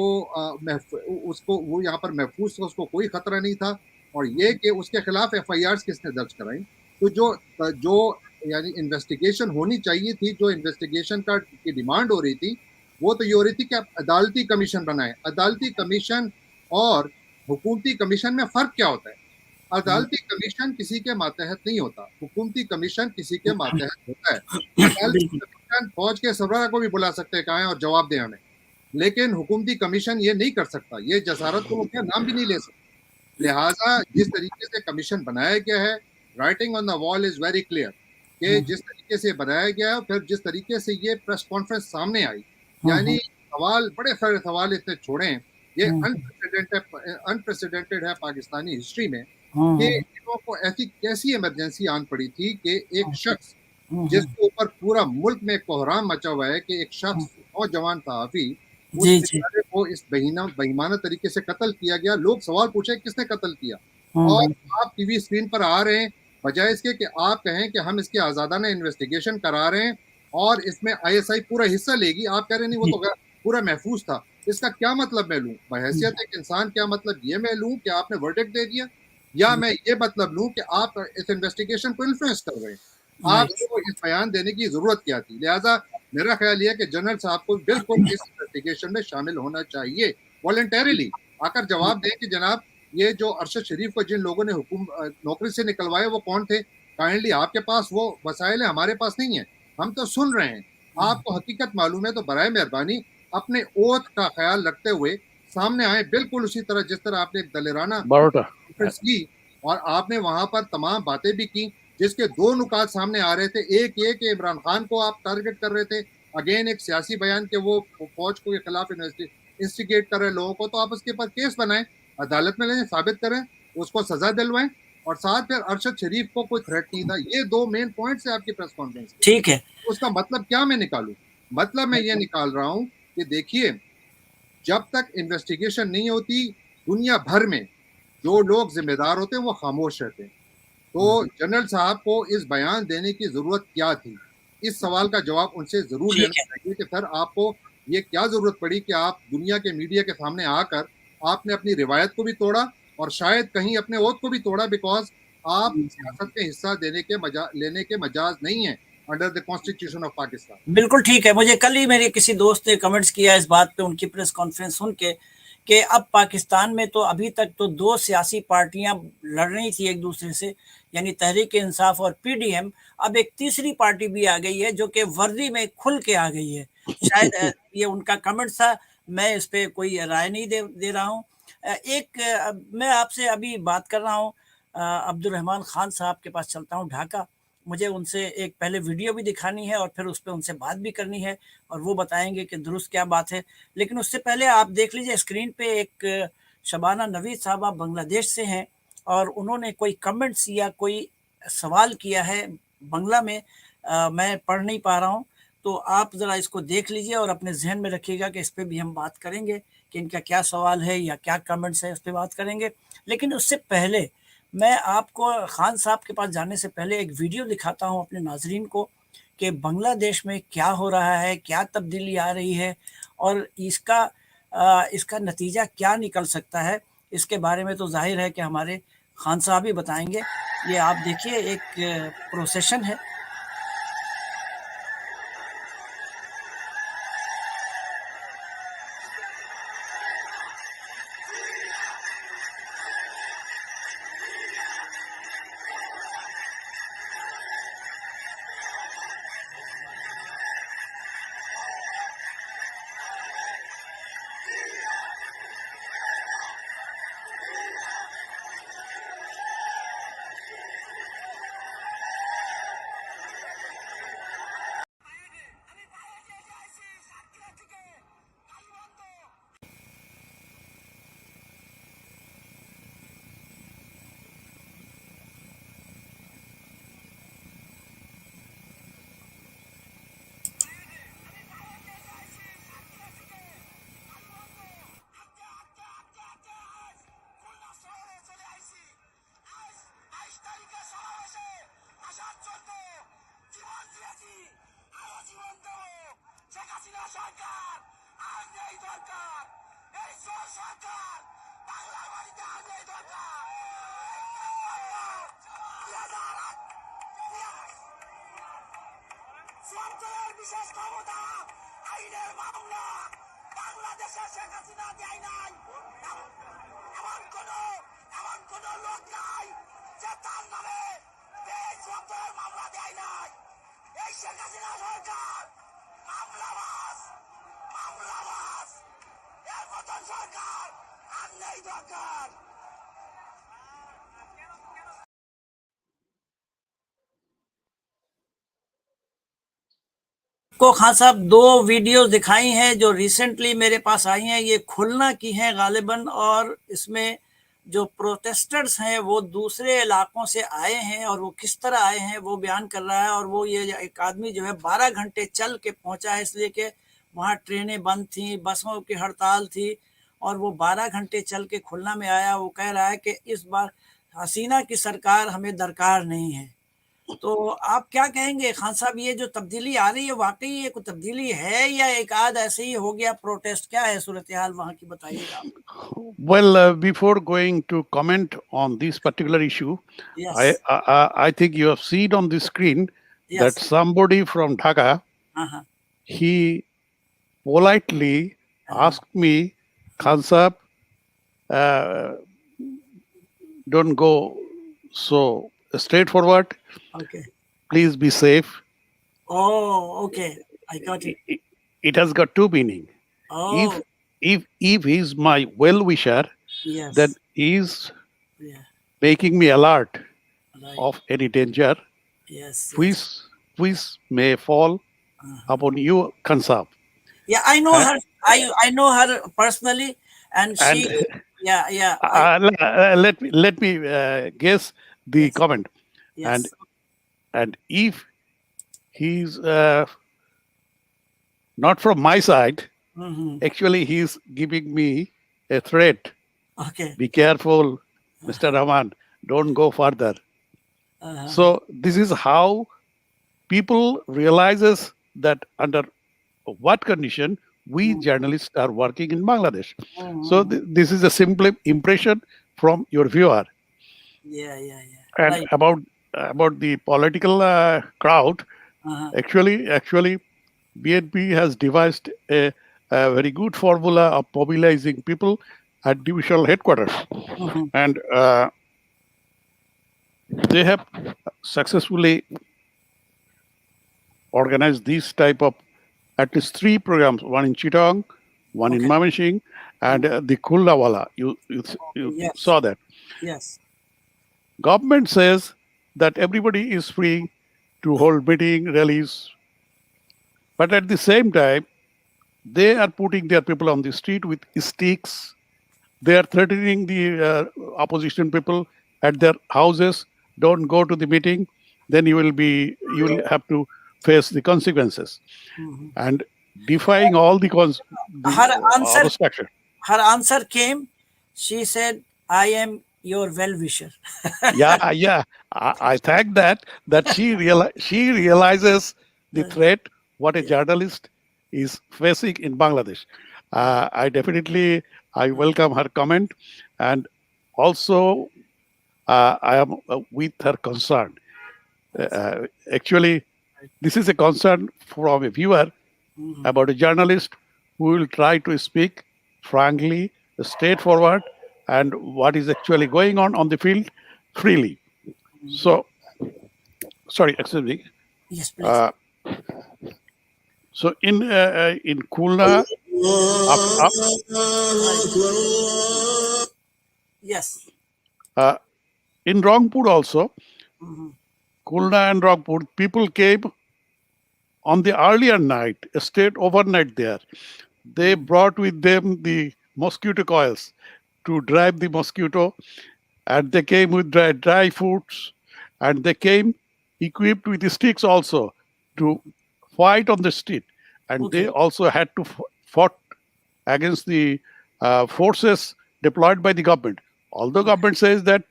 [SPEAKER 2] اس کو وہ یہاں پر محفوظ تھا, اس کو کوئی خطرہ نہیں تھا, اور یہ کہ اس کے خلاف FIRs کس نے درج کرائیں. تو جو یعنی انویسٹیگیشن ہونی چاہیے تھی, جو انویسٹیگیشن کی ڈیمانڈ ہو رہی تھی, وہ تو یہ ہو رہی تھی کہ آپ عدالتی کمیشن بنائیں. عدالتی کمیشن اور حکومتی کمیشن میں فرق کیا ہوتا ہے؟ عدالتی کمیشن کسی کے ماتحت نہیں ہوتا, حکومتی کمیشن کسی کے ماتحت ہوتا ہے. عدالتی کمیشن فوج کے سربراہ کو بھی بلا سکتے ہیں کہیں اور جواب دیں ہمیں, لیکن حکومتی کمیشن یہ نہیں کر سکتا, یہ جسارت کو وہ نام بھی نہیں لے سکتا. لہٰذا جس طریقے سے کمیشن بنایا گیا ہے, رائٹنگ آن دا وال از ویری کلیئر, کہ جس طریقے سے بنایا گیا ہے, پھر جس طریقے سے یہ پریس کانفرنس سامنے آئی, یعنی سوال بڑے سارے سوال اس نے چھوڑے ہیں. یہ انپریسیڈنٹڈ ہے پاکستانی ہسٹری میں کہ انہوں کو ایسی کیسی ایمرجنسی آن پڑی تھی کہ ایک شخص جس کے اوپر پورا ملک میں کوحرام مچا ہوا ہے کہ ایک شخص نوجوان صحافی اس بیچارے کو اس بہیمانہ طریقے سے قتل کیا گیا. لوگ سوال پوچھے کس نے قتل کیا, اور آپ ٹی وی اسکرین پر آ رہے ہیں بجائے اس کے کہ آپ کہیں کہ ہم اس کی آزادانہ انویسٹیگیشن کرا رہے ہیں اور اس میں ISI پورا حصہ لے گی, آپ کہہ رہے نہیں وہ تو پورا محفوظ تھا. اس کا کیا مطلب میں لوں بحیثیت ایک انسان؟ کیا مطلب یہ میں لوں کہ آپ نے ورڈکٹ دے دیا, یا میں یہ مطلب لوں کہ آپ اس انویسٹیگیشن کو انفلوئنس کر رہے ہیں؟ آپ کو اس بیان دینے کی ضرورت کیا تھی؟ لہٰذا میرا خیال یہ ہے کہ جنرل صاحب کو بالکل اس انویسٹیگیشن میں شامل ہونا چاہیے والنٹیریلی, آ کر جواب دیں کہ جناب یہ جو ارشد شریف کو جن لوگوں نے نوکری سے نکلوائے وہ کون تھے؟ کائنڈلی آپ کے پاس وہ وسائل ہیں, ہمارے پاس نہیں ہیں, ہم تو سن رہے ہیں, آپ کو حقیقت معلوم ہے, تو برائے مہربانی اپنے اوتھ کا خیال رکھتے ہوئے سامنے آئے, بالکل اسی طرح جس طرح آپ نے ایک دلیرانہ کانفرنس کی اور آپ نے وہاں پر تمام باتیں بھی کی, جس کے دو نکات سامنے آ رہے تھے. ایک یہ کہ عمران خان کو آپ ٹارگٹ کر رہے تھے, اگین ایک سیاسی بیان کہ وہ فوج کے خلاف انسٹیگیٹ کر رہے لوگوں کو, تو آپ اس کے اوپر کیس بنائیں, عدالت میں لیں, ثابت کریں, اس کو سزا دلوائیں, اور ساتھ پھر ارشد شریف کو کوئی تھریٹ نہیں تھا. یہ دو مین پوائنٹس ہیں آپ کی پریس کانفرنس.
[SPEAKER 1] ٹھیک ہے,
[SPEAKER 2] اس کا مطلب کیا میں نکالوں؟ مطلب میں یہ نکال رہا ہوں کہ دیکھیے جب تک انویسٹیگیشن نہیں ہوتی دنیا بھر میں جو لوگ ذمہ دار ہوتے ہیں وہ خاموش رہتے ہیں. تو جنرل صاحب کو اس بیان دینے کی ضرورت کیا تھی؟ اس سوال کا جواب ان سے ضرور لینا چاہیے کہ پھر آپ کو یہ کیا ضرورت پڑی کہ آپ دنیا کے میڈیا کے سامنے آ کر آپ نے اپنی روایت کو بھی توڑا اور شاید کہیں اپنے عہد کو بھی توڑا, بیکاز آپ سیاست میں حصہ لینے کے مجاز نہیں ہیں under the constitution of Pakistan.
[SPEAKER 1] بالکل ٹھیک ہے. مجھے کل ہی میرے کسی دوست نے کمنٹس کیا اس بات پہ, ان کی پریس کانفرنس سن کے, کہ اب پاکستان میں تو ابھی تک تو دو سیاسی پارٹیاں لڑ رہی تھی ایک دوسرے سے, یعنی تحریک انصاف اور PDM, اب ایک تیسری پارٹی بھی آ گئی ہے جو کہ وردی میں کھل کے آ گئی ہے. شاید یہ ان کا کمنٹ تھا, میں اس پہ کوئی رائے نہیں دے رہا ہوں. ایک میں آپ سے ابھی بات کر رہا ہوں, عبد الرحمان خان صاحب کے پاس چلتا ہوں ڈھاکہ. مجھے ان سے ایک پہلے ویڈیو بھی دکھانی ہے اور پھر اس پہ ان سے بات بھی کرنی ہے, اور وہ بتائیں گے کہ درست کیا بات ہے. لیکن اس سے پہلے آپ دیکھ لیجئے اسکرین پہ ایک شبانہ نوید صاحبہ بنگلہ دیش سے ہیں, اور انہوں نے کوئی کمنٹس یا کوئی سوال کیا ہے बंगला में मैं पढ़ नहीं पा रहा हूँ, तो आप ज़रा इसको देख लीजिए और अपने ज़हन में रखिएगा कि इस पे भी हम बात करेंगे कि इनका क्या सवाल है या क्या कमेंट्स है, उस पे बात करेंगे। लेकिन उससे पहले मैं आपको खान साहब के पास जाने से पहले एक वीडियो दिखाता हूँ अपने नाज़रीन को कि बांग्लादेश में क्या हो रहा है, क्या तब्दीली आ रही है और इसका नतीजा क्या निकल सकता है, इसके बारे में तो ज़ाहिर है कि हमारे खान साहब ही बताएँगे। ये आप देखिए एक प्रोसेशन है। को खान साहब 2 वीडियोस दिखाई हैं जो रिसेंटली मेरे पास आई हैं, ये खुलना की हैं गालिबन और इसमें जो प्रोटेस्टर्स हैं वो दूसरे इलाकों से आए हैं और वो किस तरह आए हैं वो बयान कर रहा है और वो ये एक आदमी जो है 12 घंटे चल के पहुंचा है इसलिए कि वहाँ ट्रेनें बंद थी, बसों की हड़ताल थी और वो 12 घंटे चल के खुलना में आया। वो कह रहा है कि इस बार हसीना की सरकार हमें दरकार नहीं है। तो आप क्या कहेंगे खान साहब, ये जो तब्दीली आ रही है वाकई ये कोई तब्दीली है या एक आध ऐसे ही हो गया प्रोटेस्ट, क्या है सूरत हाल वहाँ की, बताइएगा आप।
[SPEAKER 3] Well, before going to comment on this particular issue,
[SPEAKER 1] yes,
[SPEAKER 3] I think you have seen on the screen that
[SPEAKER 1] yes,
[SPEAKER 3] somebody from Dhaka,
[SPEAKER 1] हाँ, हाँ,
[SPEAKER 3] he politely asked me, Khan Sahab, uh, don't go so straightforward.
[SPEAKER 1] Okay,
[SPEAKER 3] Please be safe.
[SPEAKER 1] Oh, okay, I got it,
[SPEAKER 3] It has got two meaning.
[SPEAKER 1] Oh,
[SPEAKER 3] If he's my well wisher,
[SPEAKER 1] yes,
[SPEAKER 3] then he's
[SPEAKER 1] या,
[SPEAKER 3] making me alert
[SPEAKER 1] right,
[SPEAKER 3] of any danger
[SPEAKER 1] yes,
[SPEAKER 3] which
[SPEAKER 1] yes,
[SPEAKER 3] which may fall upon you, Khan Sahab.
[SPEAKER 1] या, I know
[SPEAKER 3] Uh,
[SPEAKER 1] her, I know her personally and she,
[SPEAKER 3] and
[SPEAKER 1] या, आई,
[SPEAKER 3] let me guess the
[SPEAKER 1] yes,
[SPEAKER 3] comment.
[SPEAKER 1] Yes,
[SPEAKER 3] And if he's not from my side, actually he's giving me a threat.
[SPEAKER 1] Okay,
[SPEAKER 3] Be careful, Mr. Rahman. Don't go further. So this is how people realizes that under what condition we journalists are working in Bangladesh. So this is a simple impression from your viewer.
[SPEAKER 1] या,
[SPEAKER 3] And
[SPEAKER 1] right,
[SPEAKER 3] about the political crowd, actually, BNP has devised a very good formula of mobilizing people at divisional headquarters, and they have successfully organized this type of at least 3 programs: one in Chittagong, one in
[SPEAKER 1] Okay.
[SPEAKER 3] Mamishing, and the Kullawala. You
[SPEAKER 1] Yes.
[SPEAKER 3] saw that.
[SPEAKER 1] yes,
[SPEAKER 3] Government says that everybody is free to hold meeting, rallies, but at the same time, they are putting their people on the street with sticks. They are threatening the opposition people at their houses. Don't go to the meeting. then you will have to face the consequences. And defying all the
[SPEAKER 1] Her answer,
[SPEAKER 3] obstruction.
[SPEAKER 1] her answer came. She said, "I am your well-wisher."
[SPEAKER 3] Yeah. I thank that she realizes the threat what a journalist is facing in Bangladesh. I welcome her comment, and also I am with her concern. Actually, this is a concern from a viewer about a journalist who will try to speak frankly, straightforward, and what is actually going on the field freely. So, sorry, excuse me.
[SPEAKER 1] Yes, please.
[SPEAKER 3] Uh, so in Khulna,
[SPEAKER 1] Yes.
[SPEAKER 3] in Rangpur also, Khulna and Rangpur, people came on the earlier night, stayed overnight there. They brought with them the mosquito coils to drive the mosquito, and they came with dry foods, and they came equipped with sticks also to fight on the street, and
[SPEAKER 1] Okay.
[SPEAKER 3] they also had to fought against the forces deployed by the government. Although government says that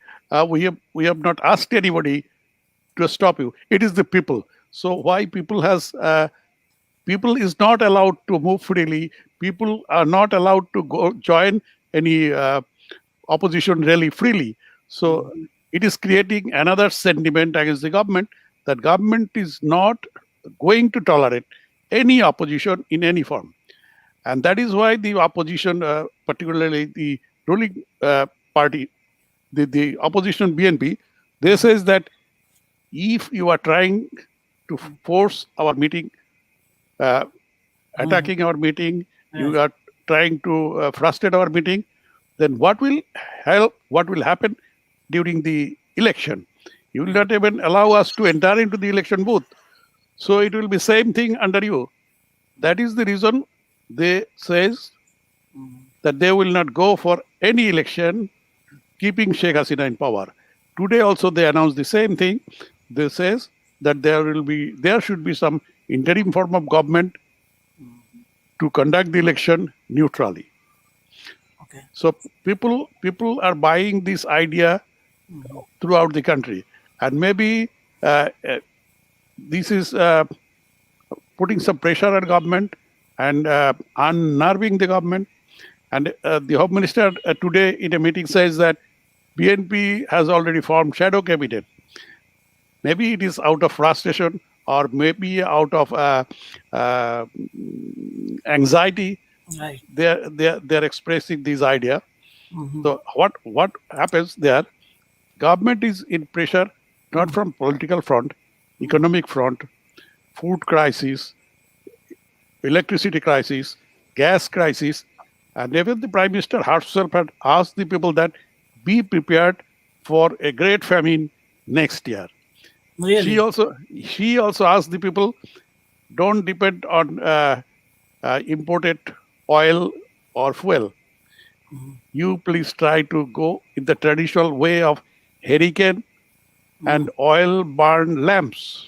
[SPEAKER 3] we have not asked anybody to stop you, it is the people. So why people is not allowed to move freely. People are not allowed to go join any opposition rally freely. So it is creating another sentiment against the government, that government is not going to tolerate any opposition in any form. And that is why the opposition, particularly the ruling party, the opposition BNP, they says that if you are trying to force our meeting, attacking our meeting, you are trying to frustrate our meeting, then what will happen during the election? You will not even allow us to enter into the election booth. So it will be same thing under you. That is the reason they says that they will not go for any election keeping Sheikh Hasina in power. Today also they announced the same thing. They says that there should be some interim form of government to conduct the election neutrally.
[SPEAKER 1] Okay.
[SPEAKER 3] So people are buying this idea throughout the country, and maybe this is putting some pressure on government and unnerving the government. And the Home Minister today in a meeting says that BNP has already formed shadow cabinet. Maybe it is out of frustration, or maybe out of anxiety.
[SPEAKER 1] Right.
[SPEAKER 3] They're expressing this idea. So what happens there? Government is in pressure not from political front, economic front, food crisis, electricity crisis, gas crisis, and even the Prime Minister herself had asked the people that be prepared for a great famine next year.
[SPEAKER 1] Really?
[SPEAKER 3] She also asked the people, don't depend on imported oil or fuel. You please try to go in the traditional way of hurricane and oil burn lamps.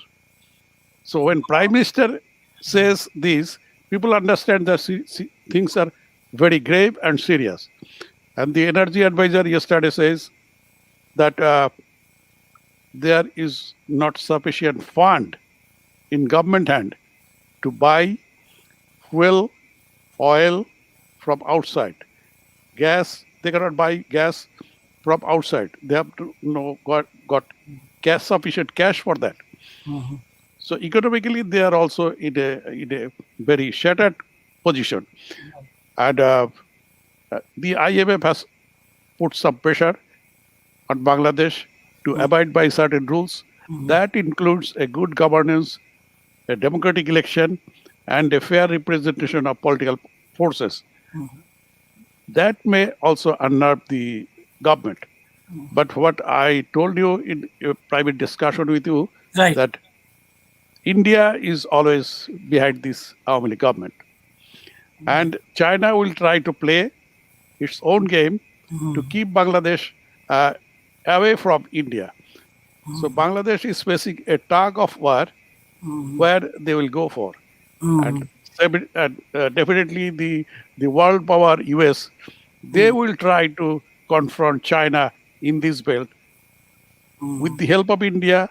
[SPEAKER 3] So when Prime Minister says this, people understand that things are very grave and serious. And the energy advisor yesterday says that there is not sufficient fund in government hand to buy fuel, oil from outside. Gas, they cannot buy gas from outside. They have to got cash, sufficient cash for that. So economically, they are also in a very shattered position. And the IMF has put some pressure on Bangladesh to abide by certain rules. That includes a good governance, a democratic election, and a fair representation of political forces. That may also unnerve the government. But what I told you in a private discussion with you,
[SPEAKER 1] Right.
[SPEAKER 3] that India is always behind this Awami League government. And China will try to play its own game to keep Bangladesh away from India. So Bangladesh is facing a tug of war where they will go for. And definitely the world power US, they will try to confront China in this belt with the help of India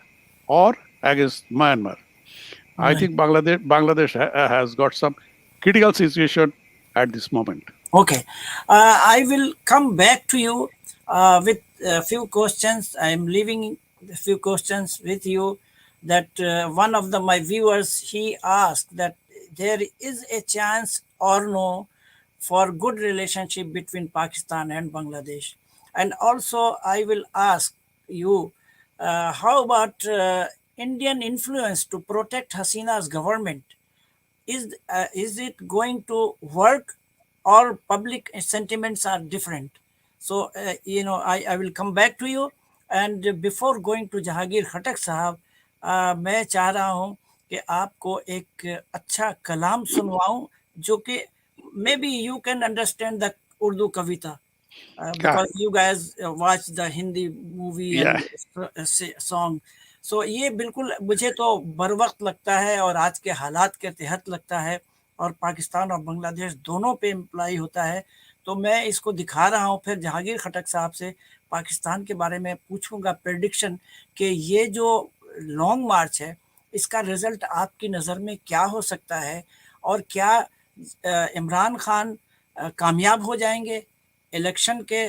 [SPEAKER 3] or against Myanmar. I think Bangladesh has got some critical situation at this moment.
[SPEAKER 1] Okay, I will come back to you with a few questions. I am leaving a few questions with you. That one of my viewers, he asked that there is a chance or no for good relationship between Pakistan and Bangladesh, and also I will ask you, how about Indian influence to protect Hasina's government? Is it going to work, or public sentiments are different? So I will come back to you. And before going to Jahangir Khattak साहब, मैं चाह रहा हूँ कि आपको एक अच्छा कलाम सुनवाऊं, जो कि may be you can understand the Urdu Kavita, because you guys watch the Hindi movie
[SPEAKER 3] Yeah.
[SPEAKER 1] and song. So ये बिल्कुल मुझे तो बर वक्त लगता है और आज के हालात के तहत लगता है, और पाकिस्तान और बांग्लादेश दोनों पे इम्प्लाई होता है। तो मैं इसको दिखा रहा हूँ, फिर जहांगीर खटक साहब से पाकिस्तान के बारे में पूछूंगा प्रेडिक्शन कि ये जो लॉन्ग मार्च है इसका रिजल्ट आपकी नज़र में क्या हो सकता है, और क्या इमरान खान कामयाब हो जाएंगे इलेक्शन के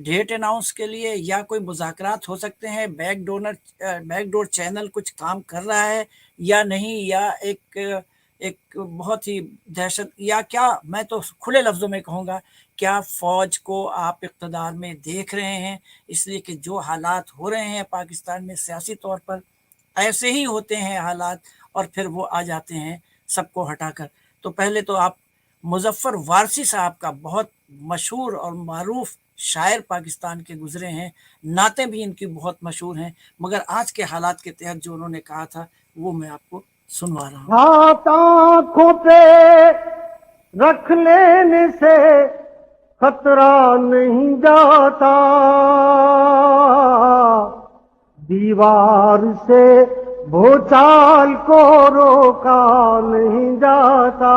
[SPEAKER 1] डेट अनाउंस के लिए, या कोई मुज़ाकरात हो सकते हैं, बैकडोर चैनल कुछ काम कर रहा है या नहीं, या एक बहुत ही दहशत, या क्या, मैं तो खुले लफ्ज़ों में कहूँगा, क्या फ़ौज को आप इक़्तिदार में देख रहे हैं, इसलिए कि जो हालात हो रहे हैं पाकिस्तान में सियासी तौर पर ऐसे ही होते हैं हालात, और फिर वो आ जाते हैं सबको हटाकर। तो पहले तो आप मुज़फ़्फ़र वारसी साहब का, बहुत मशहूर और मारूफ शायर पाकिस्तान के गुजरे हैं, नातें भी इनकी बहुत मशहूर हैं, मगर आज के हालात के तहत जो उन्होंने कहा था वो मैं आपको सुनवा रहा हूँ।
[SPEAKER 4] हाथ आँखों पे रख लेने से खतरा नहीं जाता, दीवार से भूचाल को रोका नहीं जाता,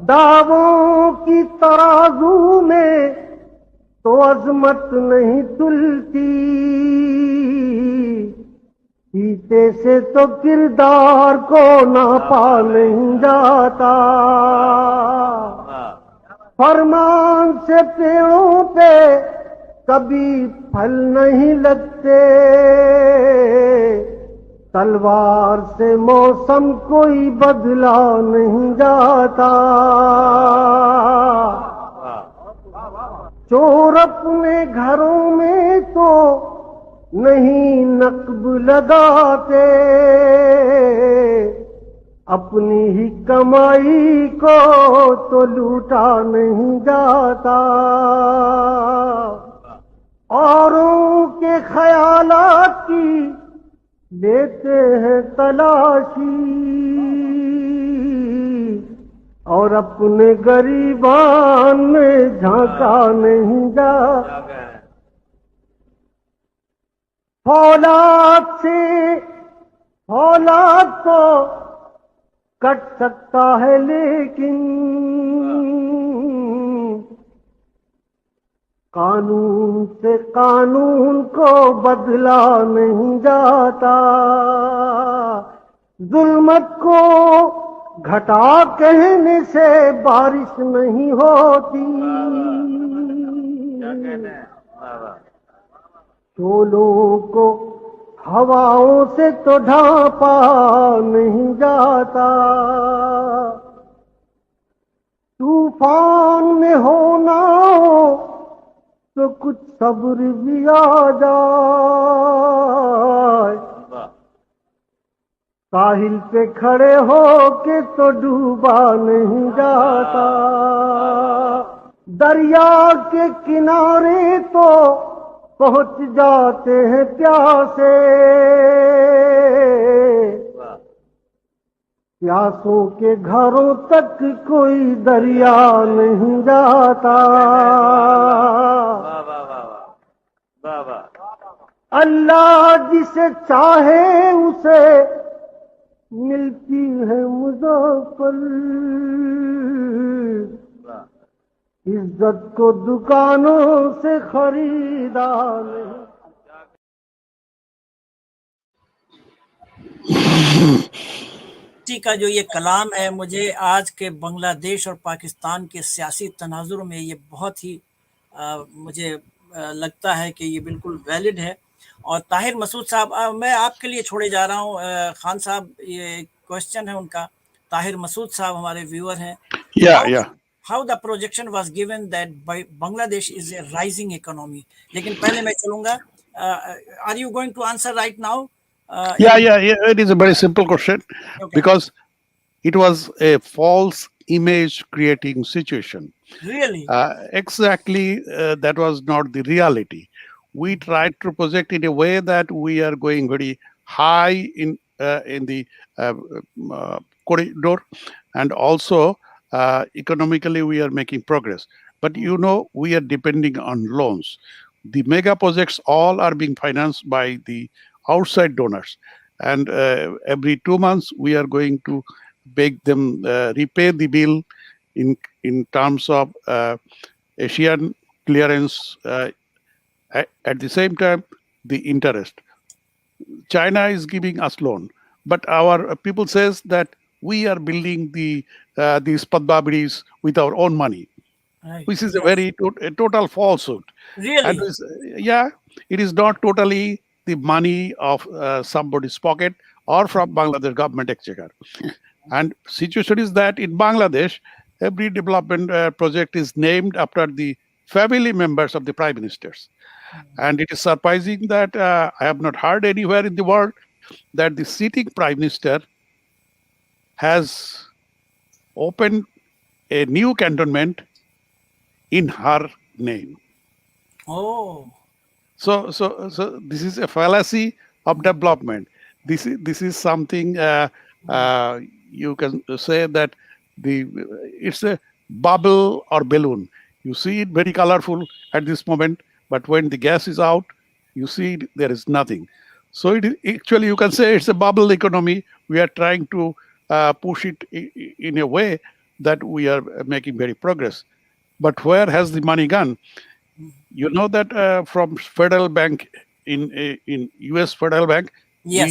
[SPEAKER 4] दावों की तराजू में तो अजमत नहीं तुलती, सीते से तो किरदार को नापा नहीं जाता, फरमान से पेड़ों पे कभी फल नहीं लगते, तलवार से मौसम कोई बदला नहीं जाता, चोर अपने घरों में तो नहीं नक्ब लगाते, अपनी ही कमाई को तो लूटा नहीं जाता, औरों के ख्यालात की लेते हैं तलाशी, और अपने गरीबान में झांका नहीं जाता, फौलाद से फौलाद तो कट सकता है, लेकिन कानून से कानून को बदला नहीं जाता, जुल्मत को घटा कहने से बारिश नहीं होती, शोलों को हवाओं से तो ढांपा नहीं जाता, तूफान में होना हो तो कुछ सब्र भी आ जाए, साहिल पे खड़े हो के तो डूबा नहीं जाता, दरिया के किनारे तो पहुंच जाते हैं प्यासे, प्यासों के घरों तक कोई दरिया नहीं जाता, अल्लाह जिसे चाहे उसे मिलती है मुज़फ़्फ़र, इज्जत को दुकानों से खरीदा नहीं।
[SPEAKER 1] जी का जो ये कलाम है, मुझे आज के बांग्लादेश और पाकिस्तान के सियासी तनाजुर में ये बहुत ही मुझे लगता है कि ये बिल्कुल वैलिड है। और ताहिर मसूद साहब, मैं आपके लिए छोड़े जा रहा हूँ। खान साहब, ये क्वेश्चन है उनका। ताहिर मसूद साहब हमारे व्यूअर हैं।
[SPEAKER 3] Yeah.
[SPEAKER 1] How the projection was given that Bangladesh is a rising economy. लेकिन पहले मैं चलूंगा, are you going to answer right now?
[SPEAKER 3] Yeah. It is a very simple question
[SPEAKER 1] Okay.
[SPEAKER 3] because it was a false image creating situation.
[SPEAKER 1] Really?
[SPEAKER 3] Exactly, that was not the reality. We tried to project in a way that we are going very high in the corridor, and also economically we are making progress. But we are depending on loans. The mega projects all are being financed by the outside donors, and every 2 months we are going to beg them repay the bill in terms of Asian clearance. At the same time, the interest. China is giving us loan, but our people says that we are building these padbabiris with our own money,
[SPEAKER 1] Right.
[SPEAKER 3] which is
[SPEAKER 1] Yes.
[SPEAKER 3] a total falsehood.
[SPEAKER 1] Really?
[SPEAKER 3] And it is not totally the money of somebody's pocket or from Bangladesh government exchequer. And situation is that in Bangladesh, every development project is named after the family members of the prime ministers. And it is surprising that I have not heard anywhere in the world that the sitting prime minister has opened a new cantonment in her name.
[SPEAKER 1] Oh.
[SPEAKER 3] So this is a fallacy of development. This is something you can say that it's a bubble or balloon. You see it very colorful at this moment, but when the gas is out, you see there is nothing. So actually you can say it's a bubble economy. We are trying to push it in a way that we are making very progress. But where has the money gone? You know that from Federal Bank in U.S. Federal Bank,
[SPEAKER 1] Yes.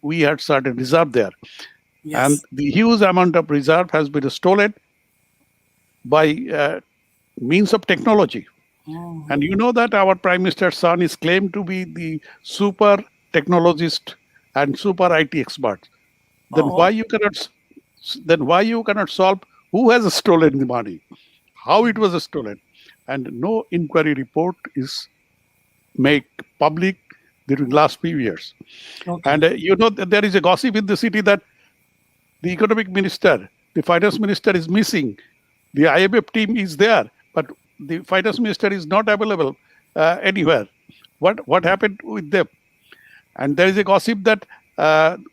[SPEAKER 3] we had certain reserve there,
[SPEAKER 1] Yes.
[SPEAKER 3] and the huge amount of reserve has been stolen by means of technology.
[SPEAKER 1] Mhm.
[SPEAKER 3] And you know that our Prime Minister's son is claimed to be the super technologist and super IT expert. Then
[SPEAKER 1] Oh.
[SPEAKER 3] why you cannot solve who has stolen the money, how it was stolen, and no inquiry report is made public during last few years.
[SPEAKER 1] Okay.
[SPEAKER 3] And that there is a gossip in the city that the economic minister, the finance minister is missing. The IMF team is there, but the finance minister is not available anywhere. What happened with them? And there is a gossip that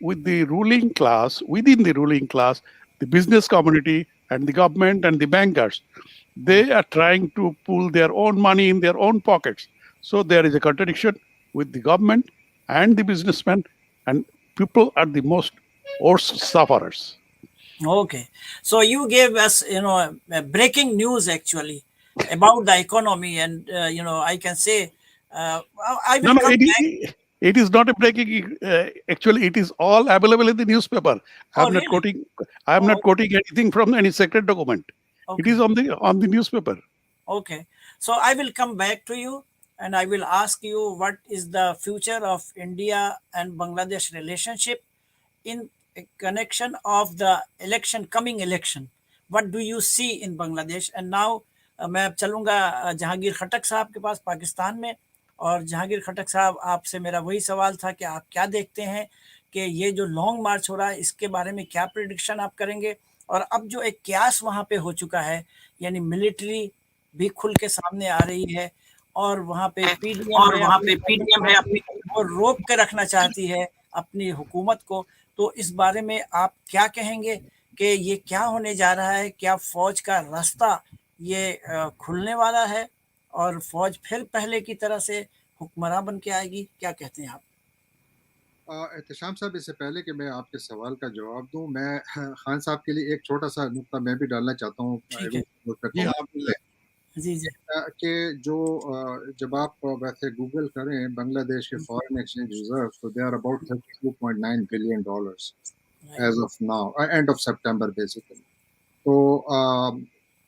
[SPEAKER 3] within the ruling class, the business community and the government and the bankers, they are trying to pull their own money in their own pockets. So there is a contradiction with the government and the businessmen, and people are the most worst sufferers.
[SPEAKER 1] Okay. So you gave us, breaking news actually about the economy, and I can say, I will
[SPEAKER 3] No,
[SPEAKER 1] come back.
[SPEAKER 3] it is not a breaking. Actually, it is all available in the newspaper.
[SPEAKER 1] Oh, really?
[SPEAKER 3] I am
[SPEAKER 1] Oh,
[SPEAKER 3] not quoting anything from any secret document. It is
[SPEAKER 1] okay.
[SPEAKER 3] on the newspaper.
[SPEAKER 1] Okay. So I will come back to you and I will ask you what is the future of India and Bangladesh relationship in a connection of the coming election. What do you see in Bangladesh? And now मैं अब चलूँगा जहांगीर खटक साहब के पास पाकिस्तान में। और जहांगीर खटक साहब, आपसे मेरा वही सवाल था कि आप क्या देखते हैं कि ये जो लॉन्ग मार्च हो रहा है, इसके बारे में क्या प्रिडिक्शन आप करेंगे? और अब जो एक क्यास वहाँ पे हो चुका है, यानी मिलिट्री भी खुल के सामने आ रही है और वहाँ पे पीडीएम
[SPEAKER 5] और
[SPEAKER 1] है,
[SPEAKER 5] वहाँ
[SPEAKER 1] अपनी
[SPEAKER 5] पे पीडीएम है अपनी
[SPEAKER 1] वो रोक के रखना चाहती है अपनी हुकूमत को। तो इस बारे में आप क्या कहेंगे कि ये क्या होने जा रहा है? क्या फौज का रास्ता ये खुलने वाला है और फौज फिर पहले की तरह से حکمراں بن کے آئے گی؟ کیا کہتے ہیں آپ؟
[SPEAKER 2] احتشام صاحب، اس سے پہلے کہ میں آپ کے سوال کا جواب دوں، میں خان صاحب کے لیے ایک چھوٹا سا نقطہ میں بھی ڈالنا چاہتا ہوں
[SPEAKER 1] ٹھیک ہے.
[SPEAKER 3] جی ہاں
[SPEAKER 1] جی جی
[SPEAKER 2] کہ جو جب آپ ویسے گوگل کریں بنگلہ دیش کے فارن ایکسچینج ریزرو، تو they are about $32.9 billion as of now, end of September basically. تو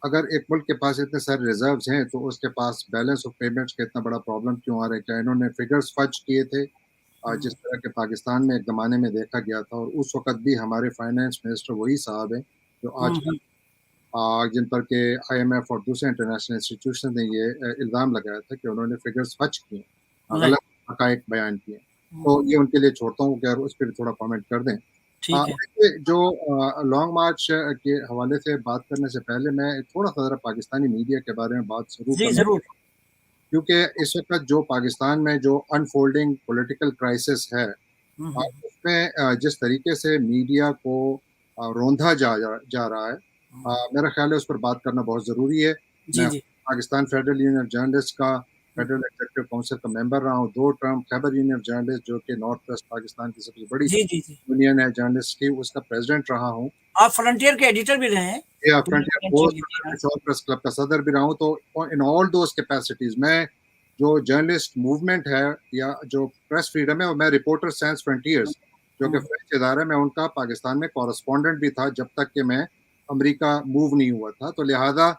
[SPEAKER 2] اگر ایک ملک کے پاس اتنے سارے ریزروز ہیں تو اس کے پاس بیلنس آف پیمنٹس کا اتنا بڑا پرابلم کیوں آ رہا ہے؟ کیا انہوں نے فگرز فج کیے تھے جس طرح کہ پاکستان میں ایک زمانے میں دیکھا گیا تھا؟ اور اس وقت بھی ہمارے فائنانس منسٹر وہی صاحب ہیں جو آج کل جن پر کہ آئی ایم ایف اور دوسرے انٹرنیشنل انسٹیٹیوشن نے یہ الزام لگایا تھا کہ انہوں نے فگرز فج کیے، غلط حقائق بیان کیے. تو یہ ان کے لیے چھوڑتا ہوں کہ اس پہ بھی تھوڑا کامنٹ کر دیں. جو لانگ مارچ کے حوالے سے بات کرنے سے پہلے میں تھوڑا سا ذرا پاکستانی میڈیا کے بارے میں بات ضرور، کیونکہ اس وقت جو پاکستان میں جو انفولڈنگ پولیٹیکل کرائسس ہے، اس میں جس طریقے سے میڈیا کو روندا جا رہا ہے، میرا خیال ہے اس پر بات کرنا بہت ضروری ہے. میں Pakistan federal union of journalist کا فیڈرل ایگزیکٹو کونسل کا ممبر رہا ہوں 2 term. Khyber union of journalist جو کہ نارتھ ویسٹ پاکستان کی سب سے بڑی یونین ہے جرنلسٹ کی، اس کا پریزیڈنٹ رہا ہوں.
[SPEAKER 1] آپ فرنٹیئر کے ایڈیٹر بھی رہے ہیں؟
[SPEAKER 2] فرنٹیئر پوسٹ پریس کلب کا صدر بھی رہا ہوں. تو ان آل دوز کیپیسٹیز میں جو جرنلسٹ موومنٹ ہے یا جو پریس فریڈم ہے، میں رپورٹر سینس فرنٹیئرز جو کہ فرنچ ادارہ ہے، میں ان کا پاکستان میں کورسپونڈنٹ بھی تھا جب تک کہ میں امریکہ موو نہیں ہوا تھا. تو لہٰذا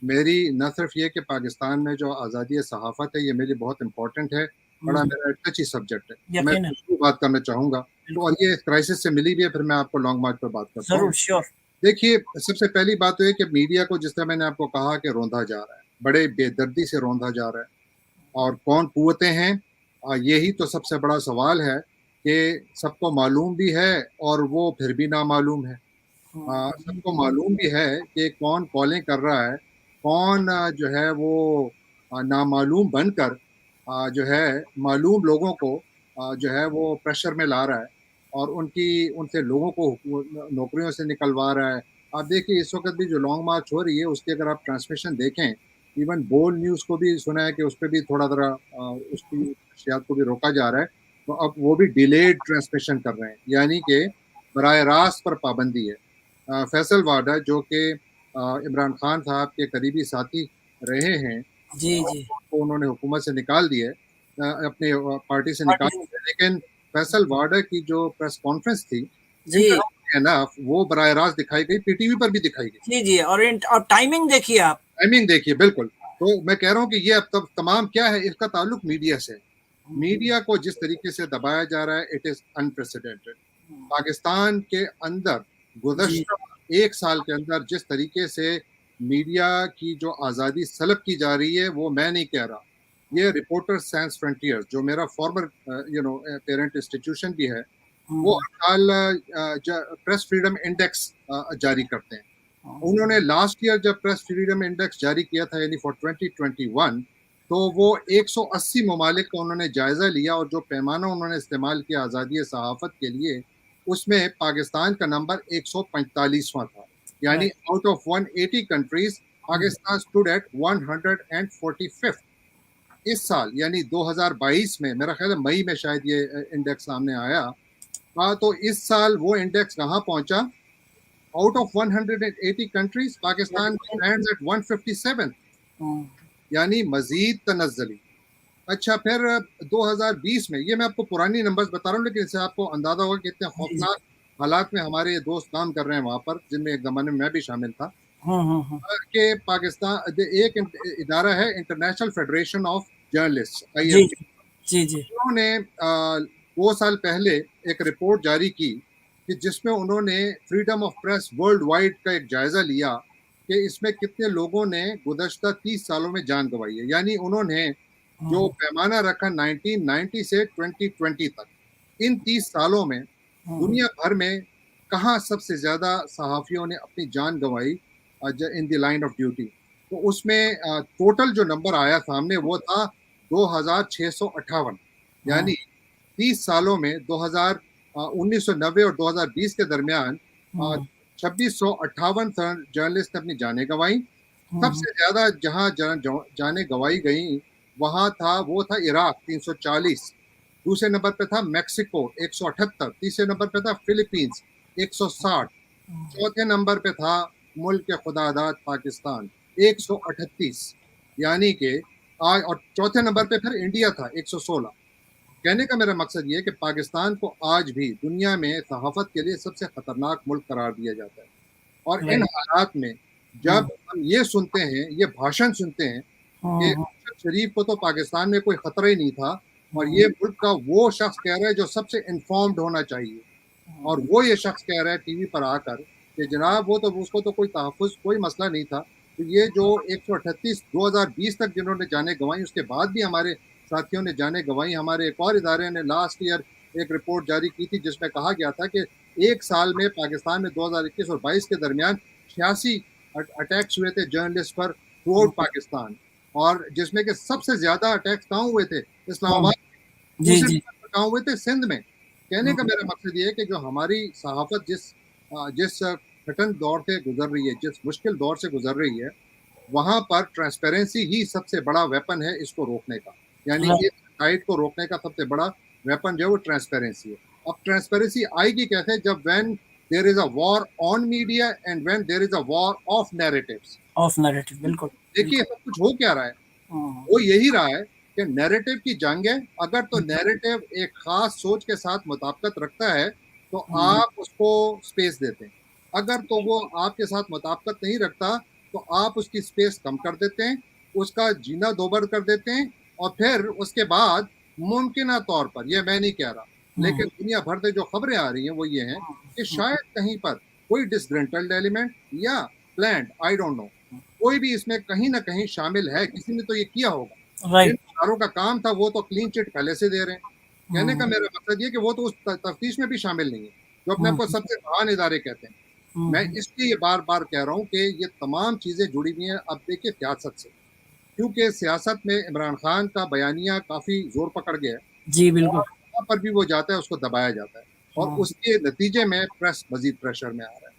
[SPEAKER 2] میری نہ صرف یہ کہ پاکستان میں جو آزادی صحافت ہے یہ میری بہت امپورٹنٹ ہے، بڑا میرا ٹچی سبجیکٹ ہے، میں بات کرنا چاہوں گا. تو اور یہ کرائسس سے ملی بھی ہے، پھر میں آپ کو لانگ مارچ پر بات کرتا ہوں. دیکھیے، سب سے پہلی بات تو یہ کہ میڈیا کو جس طرح میں نے آپ کو کہا کہ روندا جا رہا ہے، بڑے بے دردی سے روندا جا رہا ہے. اور کون قوتیں ہیں؟ یہی تو سب سے بڑا سوال ہے کہ سب کو معلوم بھی ہے اور وہ پھر بھی نامعلوم ہے. سب کو معلوم بھی ہے کہ کون کالیں کر رہا ہے، کون جو ہے وہ نامعلوم بن کر جو ہے معلوم لوگوں کو جو ہے وہ پریشر میں لا رہا ہے اور ان سے لوگوں کو نوکریوں سے نکلوا رہا ہے. آپ دیکھیے اس وقت بھی جو لانگ مارچ ہو رہی ہے اس کی اگر آپ ٹرانسمیشن دیکھیں، ایون بول نیوز کو بھی سنا ہے کہ اس پہ بھی تھوڑا ذرا اس کی اشیاء کو بھی روکا جا رہا ہے. تو اب وہ بھی ڈیلیڈ ٹرانسمیشن کر رہے ہیں، یعنی کہ براہ راست پر پابندی ہے. فیصل واڈا جو کہ عمران خان صاحب کے قریبی ساتھی رہے ہیں، انہوں نے حکومت سے نکال دیے، اپنی پارٹی سے نکال دیا، لیکن فیصل واڈا کی جو پریس کانفرنس تھی وہ براہ راست دکھائی گئی، پی ٹی وی پر بھی دکھائی گئی.
[SPEAKER 1] اور ٹائمنگ دیکھیے، آپ
[SPEAKER 2] ٹائمنگ دیکھیے. بالکل. تو میں کہہ رہا ہوں کہ یہ اب تمام کیا ہے، اس کا تعلق میڈیا سے. میڈیا کو جس طریقے سے دبایا جا رہا ہے، اٹ از انپریسیڈنٹڈ. پاکستان کے اندر گزشتہ 1 سال کے اندر جس طریقے سے میڈیا کی جو آزادی سلب کی جا رہی ہے، وہ میں نہیں کہہ رہا، یہ رپورٹر سینس فرنٹیئر جو میرا فارمر پیرنٹ انسٹیٹیوشن بھی ہے، وہ پریس فریڈم انڈیکس جاری کرتے ہیں. انہوں نے لاسٹ ایئر جب پریس فریڈم انڈیکس جاری کیا تھا، یعنی فار 2021، تو وہ 180 ممالک کا انہوں نے جائزہ لیا اور جو پیمانہ انہوں نے استعمال کیا آزادی صحافت کے لیے، اس میں پاکستان کا نمبر 145واں تھا. یعنی out of 180 countries Pakistan stood at 145th. اس سال یعنی 2022 میں، میرا خیال ہے مئی میں شاید یہ انڈیکس سامنے آیا، تو اس سال وہ انڈیکس کہاں پہنچا؟ Out of 180 countries Pakistan stands at 157th، یعنی مزید تنزلی. اچھا، پھر 2020 میں، یہ میں آپ کو پرانی نمبرز بتا رہا ہوں لیکن اس سے آپ کو اندازہ ہوگا کہ اتنے خوفناک حالات میں ہمارے دوست کام کر رہے ہیں وہاں پر، جن میں ایک زمانے میں بھی شامل تھا، کہ پاکستان ایک ادارہ ہے انٹرنیشنل فیڈریشن آف جرنلسٹ، انہوں نے 2 سال پہلے ایک رپورٹ جاری کی کہ جس میں انہوں نے freedom of press worldwide کا ایک جائزہ لیا کہ اس میں کتنے لوگوں نے گزشتہ 30 سالوں میں جان گنوائی ہے. یعنی انہوں نے جو پیمانہ رکھا 1990 سے 2020 تک، ان 30 سالوں میں دنیا بھر میں کہاں سب سے زیادہ صحافیوں نے اپنی جان گنوائی ان دی لائن آف ڈیوٹی. تو اس میں ٹوٹل جو نمبر آیا سامنے وہ تھا 2658. یعنی 30 سالوں میں 1990 اور 2020 کے درمیان 2658 جرنلسٹ نے اپنی جانیں گنوائیں. سب سے زیادہ جہاں جانیں گنوائی گئیں وہاں تھا وہ تھا عراق 340، دوسرے نمبر پہ تھا میکسیکو 178، تیسرے نمبر پہ تھا فلپینز 160، چوتھے نمبر پہ تھا ملک خدا داد پاکستان 138، یعنی کہ آج، اور چوتھے نمبر پہ پھر انڈیا تھا 116۔ کہنے کا میرا مقصد یہ ہے کہ پاکستان کو آج بھی دنیا میں صحافت کے لیے سب سے خطرناک ملک قرار دیا جاتا ہے، اور ان حالات میں جب ہم یہ سنتے ہیں، یہ بھاشن سنتے ہیں کہ ارشد شریف کو تو پاکستان میں کوئی خطرہ ہی نہیں تھا، اور یہ ملک کا وہ شخص کہہ رہا ہے جو سب سے انفارمڈ ہونا چاہیے، اور وہ یہ شخص کہہ رہا ہے ٹی وی پر آ کر کہ جناب وہ تو اس کو تو کوئی تحفظ، کوئی مسئلہ نہیں تھا، تو یہ جو 138 2020 تک جنہوں نے جانیں گنوائی، اس کے بعد بھی ہمارے ساتھیوں نے جانیں گنوائی۔ ہمارے ایک اور ادارے نے لاسٹ ایئر ایک رپورٹ جاری کی تھی جس میں کہا گیا تھا کہ ایک سال میں پاکستان میں 2021 اور 22 کے درمیان 86 اٹیکس ہوئے تھے جرنلسٹ پر تھرو آؤٹ پاکستان، اور جس میں کہ سب سے زیادہ اٹیکس کہاں ہوئے تھے؟ اسلام آباد میں، دوسرے نمبر پر کہاں ہوئے تھے؟ سندھ میں۔ کہنے کا میرا مقصد یہ ہے کہ جو ہماری صحافت جس پھٹن دور سے گزر رہی ہے، جس مشکل دور سے گزر رہی ہے، وہاں پر ٹرانسپیرنسی ہی سب سے بڑا ویپن ہے اس کو روکنے کا، یعنی اس سائٹ کو روکنے کا سب سے بڑا ویپن جو ہے وہ ٹرانسپیرنسی ہے۔ اب ٹرانسپیرنسی آئے گی کیسے؟ جب when there is a war on media and when there is a war of narratives.
[SPEAKER 1] Of narrative, بالکل۔
[SPEAKER 2] دیکھیے سب کچھ ہو کیا رہا ہے، وہ یہی رہا ہے کہ نیریٹو کی جنگ ہے۔ اگر تو نیریٹو ایک خاص سوچ کے ساتھ مطابقت رکھتا ہے تو آپ اس کو سپیس دیتے ہیں، اگر تو وہ آپ کے ساتھ مطابقت نہیں رکھتا تو آپ اس کی سپیس کم کر دیتے ہیں، اس کا جینا دوبر کر دیتے ہیں، اور پھر اس کے بعد ممکنہ طور پر، یہ میں نہیں کہہ رہا لیکن دنیا بھر سے جو خبریں آ رہی ہیں وہ یہ ہیں کہ شاید کہیں پر کوئی ڈسگرنٹلڈ ایلیمنٹ یا پلانٹ، آئی ڈونٹ نو، کوئی بھی اس میں کہیں نہ کہیں شامل ہے، کسی نے تو یہ کیا ہوگا۔ جن اداروں کا کام تھا وہ تو کلین چٹ پہلے سے دے رہے ہیں۔ کہنے کا میرا مقصد یہ کہ وہ تو اس تفتیش میں بھی شامل نہیں ہے، جو اپنے آپ کو سب سے بہان ادارے کہتے ہیں۔ میں اس لیے یہ بار بار کہہ رہا ہوں کہ یہ تمام چیزیں جڑی ہوئی ہیں اب دیکھیے سیاست سے، کیونکہ سیاست میں عمران خان کا بیانیہ کافی زور پکڑ گیا ہے،
[SPEAKER 1] جی بالکل،
[SPEAKER 2] وہاں پر بھی وہ جاتا ہے، اس کو دبایا جاتا ہے، اور اس کے نتیجے میں پریس مزید پریشر میں آ رہا ہے۔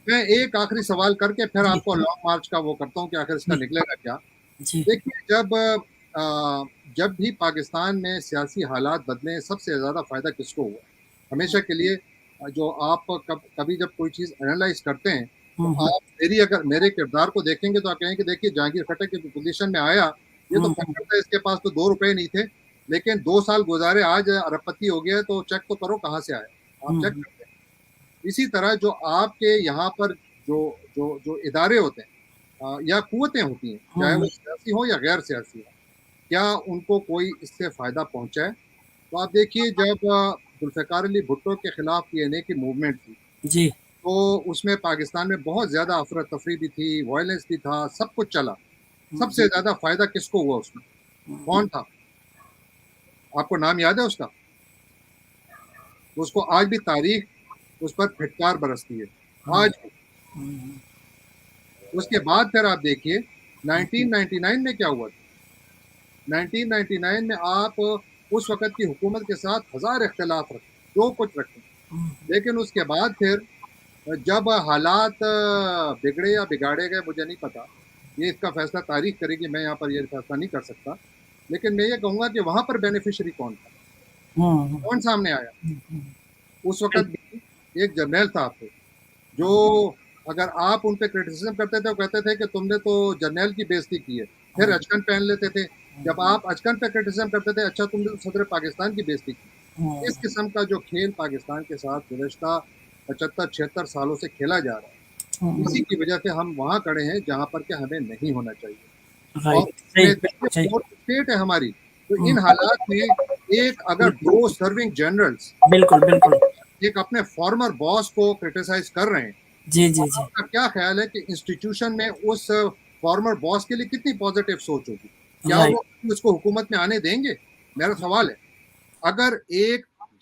[SPEAKER 2] میں ایک آخری سوال کر کے پھر آپ کو لانگ مارچ کا وہ کرتا ہوں کہ آخر اس کا نکلے گا کیا۔ دیکھیے جب بھی پاکستان میں سیاسی حالات بدلے، سب سے زیادہ فائدہ کس کو ہوا؟ ہمیشہ کے لیے جو آپ کبھی جب کوئی چیز انالائز کرتے ہیں تو آپ اگر میرے کردار کو دیکھیں گے تو آپ کہیں گے دیکھیے جہانگیر کھٹک کی پوزیشن میں آیا، یہ تو فخر تھا، اس کے پاس تو 2 روپے نہیں تھے، لیکن 2 سال گزارے، آج ارب پتی ہو گیا، تو چیک تو کرو کہاں سے آیا، آپ چیک کرتے ہیں۔ اسی طرح جو آپ کے یہاں پر جو ادارے ہوتے ہیں یا قوتیں ہوتی ہیں، چاہے وہ سیاسی ہوں یا غیر سیاسی ہوں، کیا ان کو کوئی اس سے فائدہ پہنچا ہے؟ تو آپ دیکھیے جب ذوالفقار علی بھٹو کے خلاف DNA کی موومنٹ تھی
[SPEAKER 1] جی،
[SPEAKER 2] تو اس میں پاکستان میں بہت زیادہ افراتفری بھی تھی، وائلنس بھی تھا، سب کچھ چلا۔ سب سے زیادہ فائدہ کس کو ہوا اس میں؟ کون تھا؟ آپ کو نام یاد ہے اس کا؟ اس کو آج بھی تاریخ اس پر پھٹکار برستی ہے، آج بھی۔ اس کے بعد پھر آپ دیکھیے 1999 میں کیا ہوا تھا۔ 1999 میں آپ اس وقت کی حکومت کے ساتھ 1000 اختلاف رکھیں، جو کچھ رکھیں، لیکن اس کے بعد پھر جب حالات بگڑے یا بگاڑے گئے مجھے نہیں پتا، یہ اس کا فیصلہ تاریخ کرے گی، میں یہاں پر یہ فیصلہ نہیں کر سکتا، لیکن میں یہ کہوں گا کہ وہاں پر بینیفیشری کون تھا، کون سامنے آیا؟ اس وقت بھی ایک جرنیل صاحب تھے جو اگر آپ ان پہ کرٹیسزم کرتے تھے وہ کہتے تھے کہ تم نے تو جرنیل کی بےزتی کی ہے، پھر اچکن پہن لیتے تھے۔ جب آپ اچکن پہ کرٹیسزم کرتے تھے، اچھا تم نے تو صدر پاکستان کی بےزتی کی۔ اس قسم کا جو کھیل پاکستان کے ساتھ گزشتہ 75-76 سالوں سے کھیلا جا رہا ہے، اسی کی وجہ سے ہم وہاں کھڑے ہیں جہاں پر کہ ہمیں نہیں ہونا چاہیے۔ اور اسٹیٹ ہے ہماری، تو ان حالات میں ایک اگر 2 سرونگ جنرلز
[SPEAKER 1] بالکل
[SPEAKER 2] ایک اپنے فارمر باس کو کرٹیسائز کر رہے ہیں،
[SPEAKER 1] جی جی
[SPEAKER 2] آپ کا کیا خیال ہے کہ انسٹیٹیوشن میں اس فارمر باس کے لیے کتنی پازیٹیو سوچ ہوگی؟ کیا وہ اس کو حکومت میں آنے دیں گے؟ میرا سوال ہے۔ اگر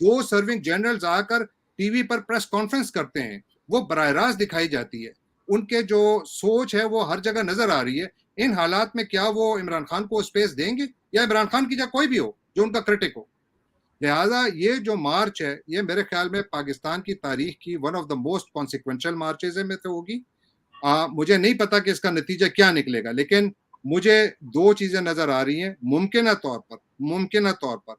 [SPEAKER 2] 2 سرونگ جنرلز آ کر ٹی وی پر پریس کانفرنس کرتے ہیں، وہ براہ راست دکھائی جاتی ہے، ان کے جو سوچ ہے وہ ہر جگہ نظر آ رہی ہے، ان حالات میں کیا وہ عمران خان کو اسپیس دیں گے، یا عمران خان کی جگہ کوئی بھی ہو جو ان کا کرٹک ہو؟ لہٰذا یہ جو مارچ ہے یہ میرے خیال میں پاکستان کی تاریخ کی one of the most consequential marches میں تو ہوگی۔ مجھے نہیں پتا کہ اس کا نتیجہ کیا نکلے گا، لیکن مجھے دو چیزیں نظر آ رہی ہیں. ممکنہ طور پر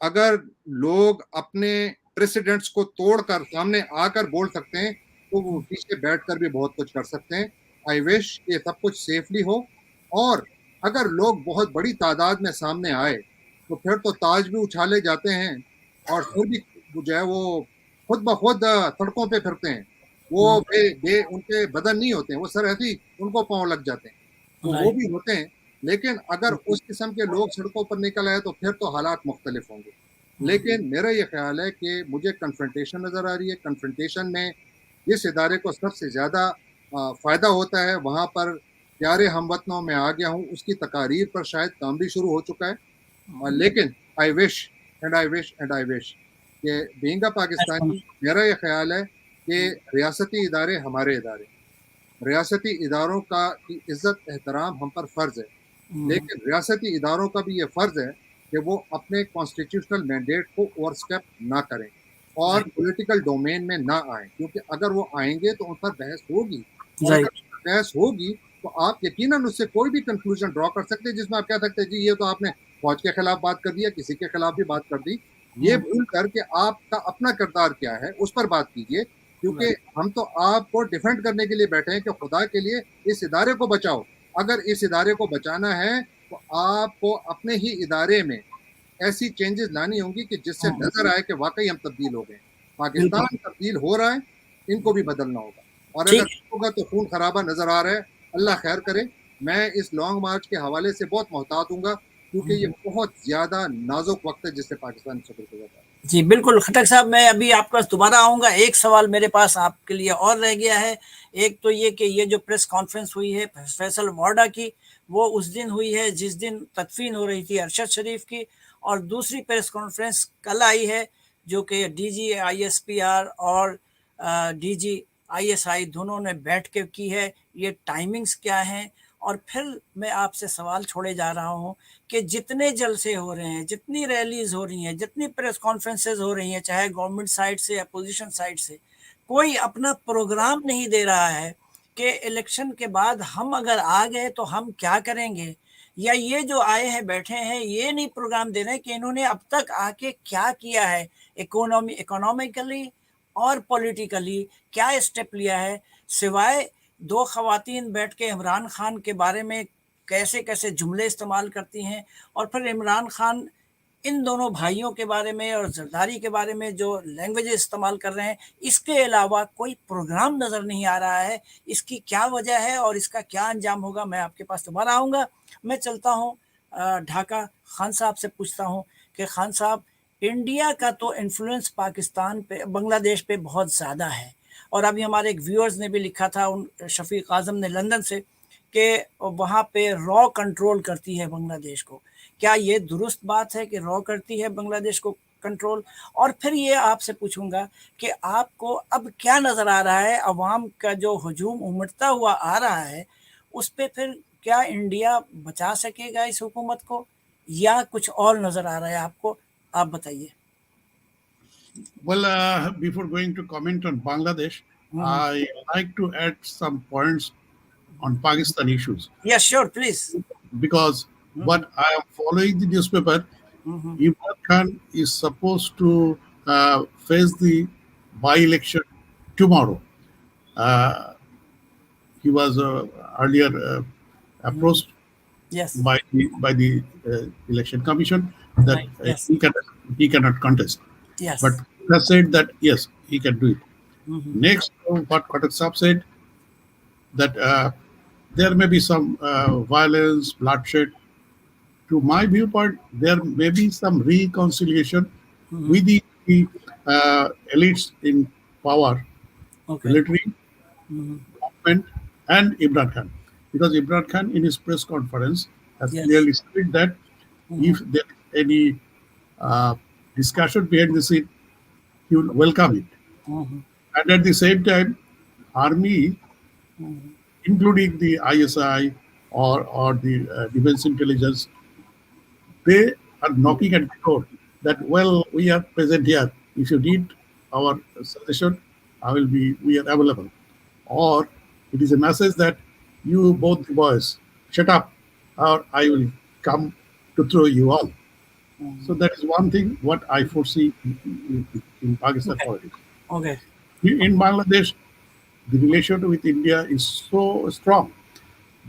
[SPEAKER 2] اگر لوگ اپنے پریسیڈنٹس کو توڑ کر سامنے آ کر بول سکتے ہیں تو وہ پیچھے بیٹھ کر بھی بہت کچھ کر سکتے ہیں. آئی وش کہ سب کچھ سیفلی ہو، اور اگر لوگ بہت بڑی تعداد میں سامنے آئے تو پھر تو تاج بھی اچھالے جاتے ہیں، اور پھر بھی جو ہے وہ خود بخود سڑکوں پہ پھرتے ہیں. وہ ان کے بدن نہیں ہوتے ہیں، وہ سرحدی ان کو پاؤں لگ جاتے ہیں، تو وہ بھی ہوتے ہیں. لیکن اگر اس قسم کے لوگ سڑکوں پر نکل آئے تو پھر تو حالات مختلف ہوں گے. لیکن میرا یہ خیال ہے کہ مجھے کنفرنٹیشن نظر آ رہی ہے. کنفرنٹیشن میں جس ادارے کو سب سے زیادہ فائدہ ہوتا ہے وہاں پر پیارے ہم وطنوں میں آ گیا ہوں. اس کی تقاریر پر شاید کام بھی شروع ہو چکا ہے. لیکن آئی وش کہ بینگ اے پاکستانی، میرا یہ خیال ہے کہ ریاستی ادارے ہمارے ادارے، ریاستی اداروں کا کی عزت احترام ہم پر فرض ہے. لیکن ریاستی اداروں کا بھی یہ فرض ہے کہ وہ اپنے کانسٹیٹیوشنل مینڈیٹ کو اوور اسٹیپ نہ کریں اور پولیٹیکل ڈومین میں نہ آئیں، کیونکہ اگر وہ آئیں گے تو ان پر بحث ہوگی، اور اگر بحث ہوگی تو آپ یقیناً اس سے کوئی بھی کنکلوژن ڈرا کر سکتے ہیں جس میں آپ کہہ سکتے ہیں جی یہ تو آپ نے فوج کے خلاف بات کر دی یا کسی کے خلاف بھی بات کر دی. یہ بھول کر کے آپ کا اپنا کردار کیا ہے اس پر بات کیجیے، کیونکہ ہم تو آپ کو ڈیفینڈ کرنے کے لیے بیٹھے ہیں کہ خدا کے لیے اس ادارے کو بچاؤ. اگر اس ادارے کو بچانا ہے تو آپ کو اپنے ہی ادارے میں ایسی چینجز لانی ہوں گی کہ جس سے نظر آئے کہ واقعی ہم تبدیل ہو گئے. پاکستان تبدیل ہو رہا ہے، ان کو بھی بدلنا ہوگا، اور اگر ہوگا تو خون خرابہ نظر آ رہا ہے. اللہ خیر کرے. میں اس لانگ مارچ کے حوالے سے بہت محتاط ہوں گا، کیونکہ یہ بہت زیادہ نازک وقت ہے جس سے پاکستان سفر ہو جاتا ہے.
[SPEAKER 1] جی بالکل خٹک صاحب، میں ابھی آپ کا دوبارہ آؤں گا. ایک سوال میرے پاس آپ کے لیے اور رہ گیا ہے. ایک تو یہ کہ یہ جو پریس کانفرنس ہوئی ہے فیصل وارڈا کی، وہ اس دن ہوئی ہے جس دن تدفین ہو رہی تھی ارشد شریف کی، اور دوسری پریس کانفرنس کل آئی ہے جو کہ D G I S P R اور D G I S I دونوں نے بیٹھ کے کی ہے. یہ ٹائمنگز کیا ہیں؟ اور پھر میں آپ سے سوال چھوڑے جا رہا ہوں کہ جتنے جلسے ہو رہے ہیں، جتنی ریلیز ہو رہی ہیں، جتنی پریس کانفرنسز ہو رہی ہیں، چاہے گورنمنٹ سائڈ سے اپوزیشن سائڈ سے، کوئی اپنا پروگرام نہیں دے رہا ہے کہ الیکشن کے بعد ہم اگر آ گئے تو ہم کیا کریں گے. یا یہ جو آئے ہیں بیٹھے ہیں یہ نہیں پروگرام دے رہے کہ انہوں نے اب تک آ کے کیا کیا ہے، اکنامکلی اور پولیٹیکلی کیا اسٹیپ لیا ہے، سوائے دو خواتین بیٹھ کے عمران خان کے بارے میں کیسے کیسے جملے استعمال کرتی ہیں، اور پھر عمران خان ان دونوں بھائیوں کے بارے میں اور زرداری کے بارے میں جو لینگویج استعمال کر رہے ہیں. اس کے علاوہ کوئی پروگرام نظر نہیں آ رہا ہے. اس کی کیا وجہ ہے اور اس کا کیا انجام ہوگا؟ میں آپ کے پاس دوبارہ آؤں گا. میں چلتا ہوں ڈھاکہ خان صاحب سے پوچھتا ہوں کہ خان صاحب، انڈیا کا تو انفلوئنس پاکستان پہ، بنگلہ دیش پہ بہت زیادہ ہے، اور ابھی ہمارے ایک ویورز نے بھی لکھا تھا، شفیق اعظم نے لندن سے، کہ وہاں پہ را کنٹرول کرتی ہے بنگلہ دیش کو. کیا یہ درست بات ہے کہ را کرتی ہے بنگلہ دیش کو کنٹرول؟ اور پھر یہ آپ سے پوچھوں گا کہ آپ کو اب کیا نظر آ رہا ہے، عوام کا جو ہجوم امٹتا ہوا آ رہا ہے اس پہ پھر کیا انڈیا بچا سکے گا اس حکومت کو، یا کچھ اور نظر آ رہا ہے آپ کو؟ آپ بتائیے.
[SPEAKER 3] Well, before going to comment on Bangladesh, I like to add some points on Pakistan issues.
[SPEAKER 1] Yes, sure, please.
[SPEAKER 3] Because what I am following the newspaper, Imran Khan is supposed to face the by-election tomorrow. He was earlier approached
[SPEAKER 1] Yes.
[SPEAKER 3] by the election commission that
[SPEAKER 1] Right. Yes.
[SPEAKER 3] he cannot contest.
[SPEAKER 1] Yes.
[SPEAKER 3] But he has said that yes, he can do it. Next, what Khattak Saab said, that there may be some violence, bloodshed. To my viewpoint, there may be some reconciliation with the elites in power, military, government, and Imran Khan. Because Imran Khan, in his press conference, has clearly said that if there is any discussion behind the scene, he will welcome it. And at the same time, army, including the ISI or the defense intelligence, they are knocking at the door that, well, we are present here. If you need our suggestion, we are available. Or it is a message that you both boys, shut up. or I will come to throw you all. So that is one thing what I foresee in Pakistan
[SPEAKER 1] Okay.
[SPEAKER 3] politics.
[SPEAKER 1] Okay.
[SPEAKER 3] In Bangladesh, the relation with India is so strong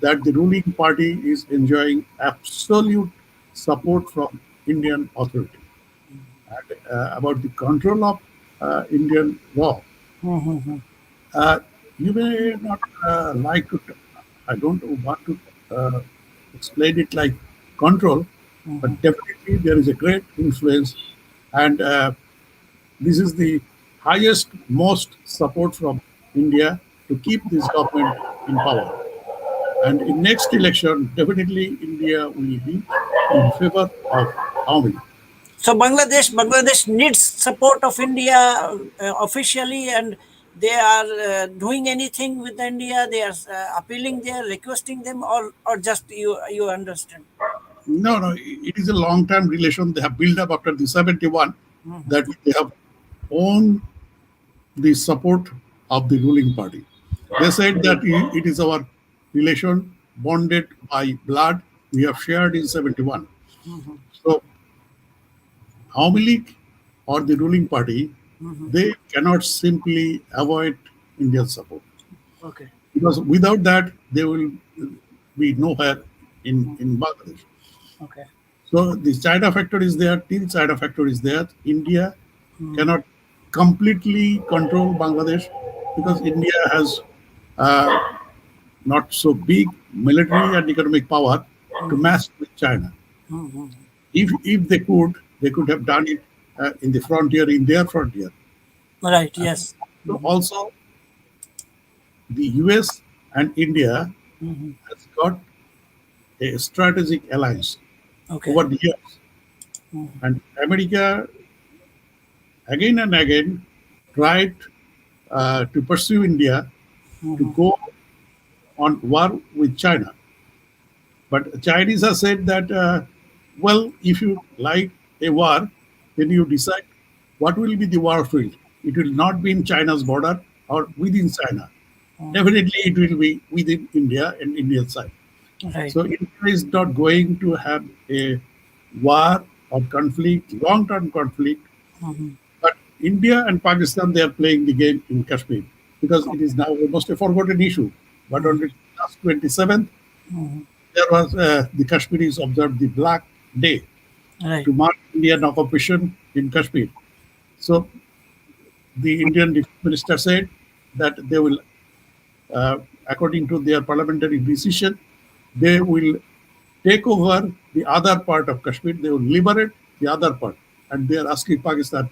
[SPEAKER 3] that the ruling party is enjoying absolute support from Indian authority. And about the control of Indian law, uh, you may not like to, I don't want to explain it like control, but definitely there is a great influence, and this is the highest, most support from India to keep this government in power. And in next election, definitely India will be in favor of army.
[SPEAKER 1] So Bangladesh needs support of India officially, and they are doing anything with India. They are appealing, they are requesting them, or just you understand.
[SPEAKER 3] No, no, it is a long-term relation they have built up after the 71 that they have owned the support of the ruling party. They said that it is our relation bonded by blood we have shared in 71. So Awamu League or the ruling party, they cannot simply avoid Indian support.
[SPEAKER 1] Okay.
[SPEAKER 3] Because without that, they will be nowhere in Bangladesh.
[SPEAKER 1] Okay.
[SPEAKER 3] So the China factor is there, till China factor is there. India cannot completely control Bangladesh because India has uh, not so big military and economic power to match with China. If they could have done it in the frontier, in their frontier.
[SPEAKER 1] Right. Yes.
[SPEAKER 3] So also, the US and India has got a strategic alliance
[SPEAKER 1] Okay.
[SPEAKER 3] over the years. And America, again and again, tried to pursue India to go on war with China. But Chinese have said that, well, if you like a war, then you decide what will be the war field. It will not be in China's border or within China. Definitely, it will be within India and Indian side.
[SPEAKER 1] Right.
[SPEAKER 3] So India is not going to have a war or conflict, long-term conflict. But India and Pakistan, they are playing the game in Kashmir because it is now almost a forgotten issue. But on the last 27th, there was the Kashmiris observed the Black Day
[SPEAKER 1] Right.
[SPEAKER 3] to mark Indian occupation in Kashmir. So the Indian Defense Minister said that they will, according to their parliamentary decision, they will take over the other part of Kashmir. They will liberate the other part, and they are asking Pakistan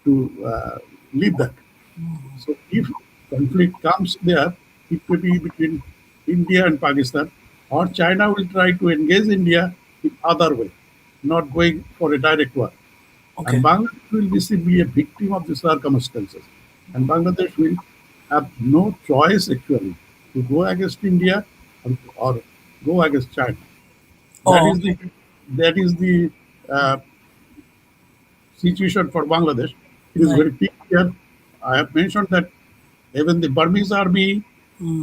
[SPEAKER 3] to leave that. So if conflict comes there, it could be between India and Pakistan, or China will try to engage India in other way, not going for a direct war.
[SPEAKER 1] Okay.
[SPEAKER 3] And Bangladesh will be simply a victim of the circumstances. And Bangladesh will have no choice actually to go against India or go against China. That
[SPEAKER 1] Oh.
[SPEAKER 3] is the uh, situation for Bangladesh. It is
[SPEAKER 1] Right.
[SPEAKER 3] very clear. I have mentioned that even the Burmese army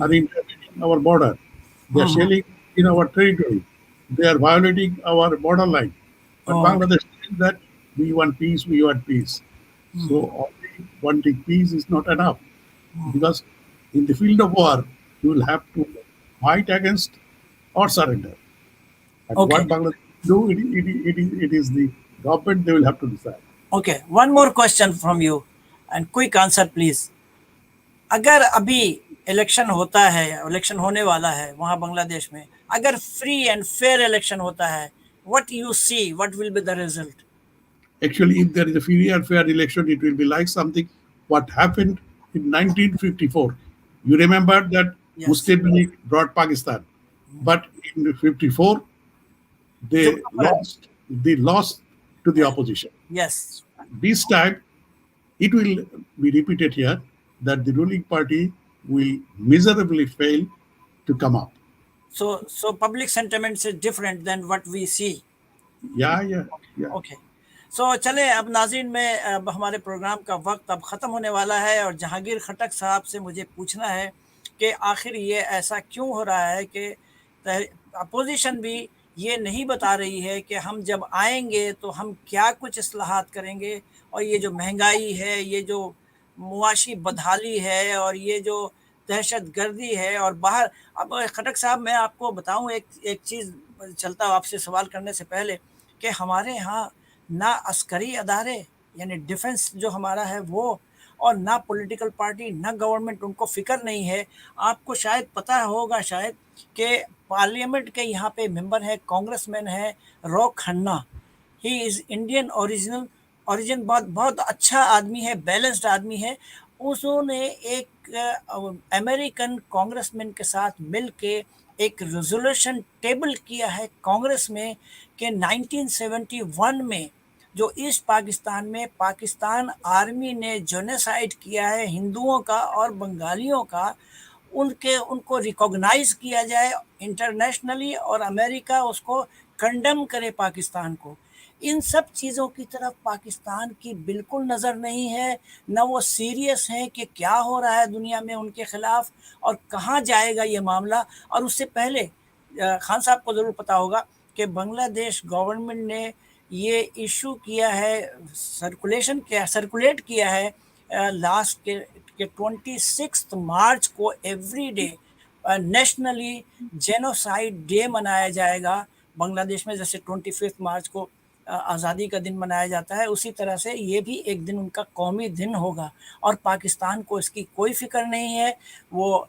[SPEAKER 3] are invading our border. They are shelling in our territory. They are violating our borderline. But
[SPEAKER 1] Oh. Okay.
[SPEAKER 3] Bangladesh says that we want peace, we want peace. So only wanting peace is not enough because in the field of war, you will have to fight against or surrender. And
[SPEAKER 1] Okay.
[SPEAKER 3] what Bangladesh do, it is the government they will have to decide.
[SPEAKER 1] Okay. One more question from you, and quick answer, please. अगर अभी election होता है, election होने वाला है वहां बांग्लादेश में, अगर फ्री एंड फेयर इलेक्शन होता है, what you see, what will be the result?
[SPEAKER 3] Actually, if there is a free and fair election, it will be like something what happened in 1954. You remember that
[SPEAKER 1] Yes.
[SPEAKER 3] Muslim League brought Pakistan, but in 54 they lost. They lost to the opposition.
[SPEAKER 1] Yes.
[SPEAKER 3] This time, it will be repeated here that the ruling party will miserably fail to come up.
[SPEAKER 1] So public sentiments is different than what we see.
[SPEAKER 3] Yeah.
[SPEAKER 1] Okay, so चले अब नाज़रीन में, अब हमारे programme का वक्त अब ख़त्म होने वाला है और जहांगीर खटक साहब से मुझे पूछना है कि आखिर ये ऐसा क्यों हो रहा है कि اپوزیشن بھی یہ نہیں بتا رہی ہے کہ ہم جب آئیں گے تو ہم کیا کچھ اصلاحات کریں گے، اور یہ جو مہنگائی ہے، یہ جو معاشی بدحالی ہے، اور یہ جو دہشت گردی ہے، اور باہر اب خٹک صاحب میں آپ کو بتاؤں ایک چیز چلتا ہوں آپ سے سوال کرنے سے پہلے، کہ ہمارے ہاں نہ عسکری ادارے یعنی ڈیفنس جو ہمارا ہے وہ، اور نہ پولیٹیکل پارٹی نہ گورنمنٹ ان کو فکر نہیں ہے. آپ کو شاید پتہ ہوگا شاید کہ پارلیمنٹ کے یہاں پہ ممبر ہے، کانگریس مین ہے رو کھنہ. ہی از انڈین اوریجن، بہت اچھا آدمی ہے، بیلنسڈ آدمی ہے. انہوں نے ایک امریکن کانگریس مین کے ساتھ مل کے ایک ریزولوشن ٹیبل کیا ہے کانگریس میں کہ 1971 میں جو ایسٹ پاکستان میں پاکستان آرمی نے جونیسائڈ کیا ہے ہندوؤں کا اور بنگالیوں کا، ان کو ریکوگنائز کیا جائے انٹرنیشنلی، اور امریکہ اس کو کنڈم کرے پاکستان کو. ان سب چیزوں کی طرف پاکستان کی بالکل نظر نہیں ہے، نہ وہ سیریس ہیں کہ کیا ہو رہا ہے دنیا میں ان کے خلاف اور کہاں جائے گا یہ معاملہ. اور اس سے پہلے خان صاحب کو ضرور پتا ہوگا کہ بنگلہ دیش گورنمنٹ نے یہ ایشو کیا ہے، سرکولیٹ کیا ہے لاسٹ کے 26 مارچ کو every day nationally genocide day منایا جائے گا بنگلہ دیش میں. جیسے 25 مارچ کو آزادی کا دن منایا جاتا ہے، اسی طرح سے یہ بھی ایک دن ان کا قومی دن ہوگا. اور پاکستان کو اس کی کوئی فکر نہیں ہے. وہ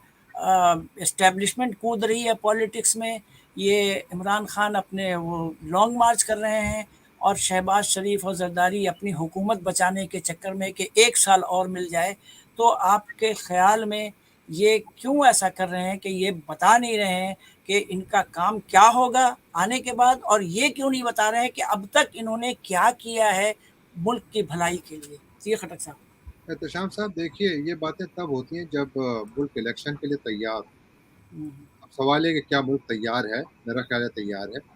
[SPEAKER 1] اسٹیبلشمنٹ کود رہی ہے پالیٹکس میں. یہ عمران خان اپنے وہ لانگ مارچ کر رہے ہیں، اور شہباز شریف اور زرداری اپنی حکومت بچانے کے چکر میں کہ 1 سال اور مل جائے. تو آپ کے خیال میں یہ کیوں ایسا کر رہے ہیں کہ یہ بتا نہیں رہے ہیں کہ ان کا کام کیا ہوگا آنے کے بعد، اور یہ کیوں نہیں بتا رہے ہیں کہ اب تک انہوں نے کیا کیا ہے ملک کی بھلائی کے لیے؟ جی خٹک صاحب.
[SPEAKER 2] احتشام صاحب دیکھیے، یہ باتیں تب ہوتی ہیں جب ملک الیکشن کے لیے تیار ہو. اب سوال ہے کہ کیا ملک تیار ہے؟ میرا خیال ہے تیار ہے.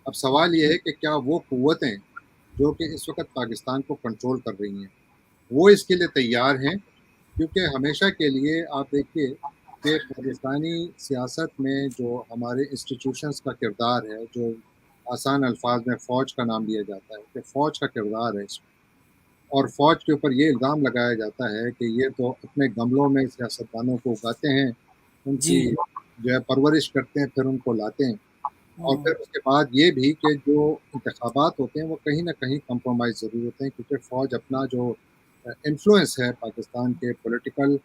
[SPEAKER 2] اب سوال یہ ہے کہ کیا وہ قوتیں جو کہ اس وقت پاکستان کو کنٹرول کر رہی ہیں وہ اس کے لیے تیار ہیں؟ کیونکہ ہمیشہ کے لیے آپ دیکھیے کہ پاکستانی سیاست میں جو ہمارے انسٹیٹیوشنز کا کردار ہے، جو آسان الفاظ میں فوج کا نام لیا جاتا ہے کہ فوج کا کردار ہے اس میں، اور فوج کے اوپر یہ الزام لگایا جاتا ہے کہ یہ تو اپنے گملوں میں سیاستدانوں کو اگاتے ہیں، ان کی
[SPEAKER 1] جی.
[SPEAKER 2] جو ہے پرورش کرتے ہیں، پھر ان کو لاتے ہیں. اور پھر اس کے بعد یہ بھی کہ جو انتخابات ہوتے ہیں وہ کہیں نہ کہیں کمپرومائز ضرور ہوتے ہیں، کیونکہ فوج اپنا جو انفلوئنس ہے پاکستان کے پولیٹیکل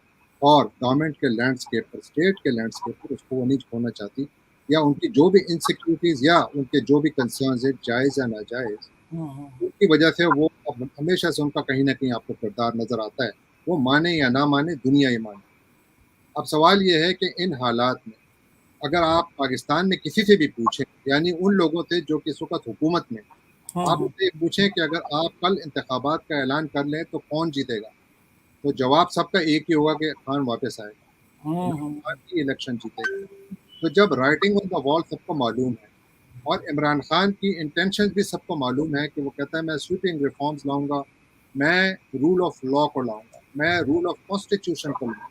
[SPEAKER 2] اور گورنمنٹ کے لینڈسکیپ پر، اسٹیٹ کے لینڈسکیپ پر، اس کو وہ نہیں چھوڑنا چاہتی. یا ان کی جو بھی انسیکیورٹیز یا ان کے جو بھی کنسرنز ہیں جائز یا ناجائز، ان کی وجہ سے وہ ہمیشہ سے ان کا کہیں نہ کہیں آپ کو کردار نظر آتا ہے، وہ مانے یا نہ مانے، دنیا ہی مانے. اب سوال یہ ہے کہ ان حالات میں اگر آپ پاکستان میں کسی سے بھی پوچھیں، یعنی ان لوگوں سے جو کہ اس وقت حکومت میں، آپ ان سے پوچھیں کہ اگر آپ کل انتخابات کا اعلان کر لیں تو کون جیتے گا، تو جواب سب کا ایک ہی ہوگا کہ خان واپس آئے گا، عمران خان کی الیکشن جیتے گا. تو جب رائٹنگ آن دا وال سب کو معلوم ہے، اور عمران خان کی انٹینشن بھی سب کو معلوم ہے کہ وہ کہتا ہے میں سویپنگ ریفارمز لاؤں گا، میں رول آف لا کو لاؤں گا، میں رول آف کانسٹیٹیوشن کو لاؤں گا،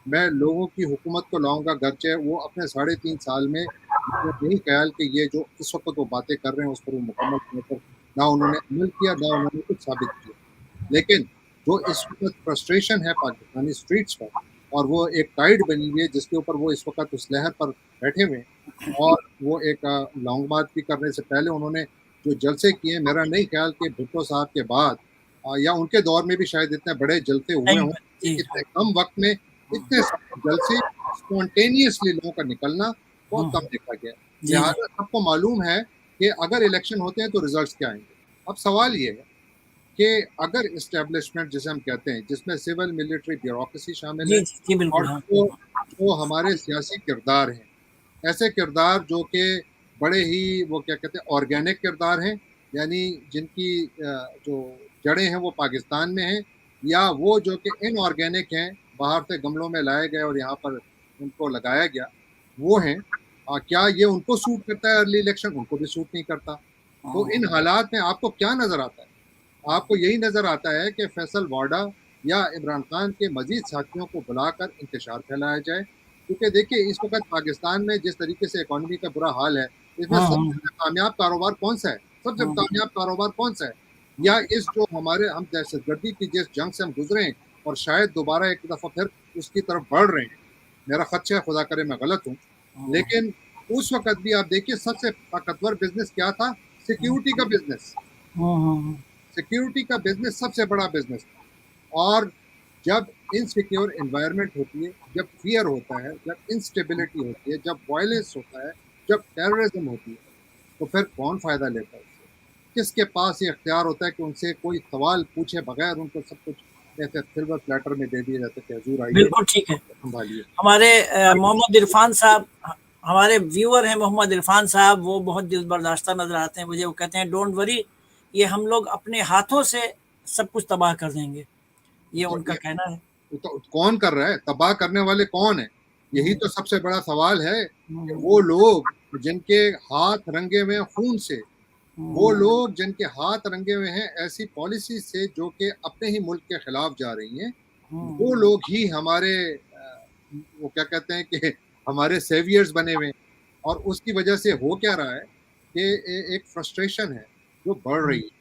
[SPEAKER 2] میں لوگوں کی حکومت کو لاؤں گا. گرچہ وہ اپنے 3.5 سال میں نہیں خیال کہ یہ جو اس وقت وہ باتیں کر رہے ہیں اس پر وہ مکمل طور پر نہ انہوں نے عمل کیا، نہ انہوں نے کچھ ثابت کیا. لیکن جو اس وقت فرسٹریشن ہے پاکستانی اسٹریٹس پر، اور وہ ایک ٹائیڈ بنی ہوئی ہے جس کے اوپر وہ اس وقت اس لہر پر بیٹھے ہوئے ہیں، اور وہ ایک لانگ مارچ بھی کرنے سے پہلے انہوں نے جو جلسے کیے، میرا نہیں خیال کہ بھٹو صاحب کے بعد یا ان کے دور میں بھی شاید اتنے بڑے جلسے ہوئے ہوں. اتنے کم وقت میں اتنے سارے جلسے اسپونٹینیسلی لوگوں کا نکلنا بہت کم دیکھا گیا. لہٰذا سب کو معلوم ہے کہ اگر الیکشن ہوتے ہیں تو ریزلٹس کیا آئیں گے. اب سوال یہ ہے کہ اگر اسٹیبلشمنٹ جسے ہم کہتے ہیں، جس میں سول ملٹری بیوروکریسی شامل ہے، اور جو ہمارے سیاسی کردار ہیں، ایسے کردار جو کہ بڑے ہی وہ کیا کہتے ہیں آرگینک کردار ہیں، یعنی جن کی جو جڑیں ہیں وہ پاکستان میں ہیں، یا وہ جو کہ ان آرگینک ہیں، باہر سے گملوں میں لائے گئے اور یہاں پر ان کو لگایا گیا، وہ ہیں. کیا یہ ان کو سوٹ کرتا ہے ارلی الیکشن؟ ان کو بھی سوٹ نہیں کرتا. تو ان حالات میں آپ کو کیا نظر آتا ہے؟ آپ کو یہی نظر آتا ہے کہ فیصل واڈا یا عمران خان کے مزید ساتھیوں کو بلا کر انتشار پھیلایا جائے، کیونکہ دیکھیے اس وقت پاکستان میں جس طریقے سے اکانومی کا برا حال ہے، اس میں سب سے کامیاب کاروبار کون سا ہے؟ سب سے کامیاب کاروبار کون سا ہے؟ یا اس جو ہم دہشت گردی کی جس جنگ سے ہم گزرے ہیں اور شاید دوبارہ ایک دفعہ پھر اس کی طرف بڑھ رہے ہیں، میرا خدشہ ہے خدا کرے میں غلط ہوں، لیکن اس وقت بھی آپ دیکھیے سب سے طاقتور بزنس کیا تھا؟ سیکیورٹی کا بزنس. سیکیورٹی کا بزنس سب سے بڑا بزنس تھا. اور جب انسیکیور انوائرمنٹ ہوتی ہے، جب فیئر ہوتا ہے، جب انسٹیبلٹی ہوتی ہے، جب وائلنس ہوتا ہے، جب ٹیررزم ہوتی ہے، تو پھر کون فائدہ لیتا ہے اس سے؟ کس کے پاس یہ اختیار ہوتا ہے کہ ان سے کوئی سوال پوچھے بغیر ان کو سب کچھ ایسے سلور پلیٹر میں دے دیا جاتا ہے کہ حضور آئیے
[SPEAKER 1] بالکل ٹھیک ہے.
[SPEAKER 2] سنبھالیے.
[SPEAKER 1] ہمارے محمد عرفان صاحب، ہمارے ویور ہیں محمد عرفان صاحب، وہ بہت دل برداشتہ نظر آتے ہیں مجھے. وہ کہتے ہیں ڈونٹ وری، یہ ہم لوگ اپنے ہاتھوں سے سب کچھ تباہ کر دیں گے، یہ ان کا کہنا ہے.
[SPEAKER 2] تو کون کر رہا ہے؟ تباہ کرنے والے کون ہیں؟ یہی تو سب سے بڑا سوال ہے کہ وہ لوگ جن کے ہاتھ رنگے ہوئے خون سے، وہ لوگ جن کے ہاتھ رنگے ہوئے ہیں ایسی پالیسی سے جو کہ اپنے ہی ملک کے خلاف جا رہی ہیں، وہ لوگ ہی ہمارے وہ کیا کہتے ہیں کہ ہمارے سیویئرز بنے ہوئے ہیں. اور اس کی وجہ سے ہو کیا رہا ہے کہ ایک فرسٹریشن ہے جو بڑھ رہی ہے،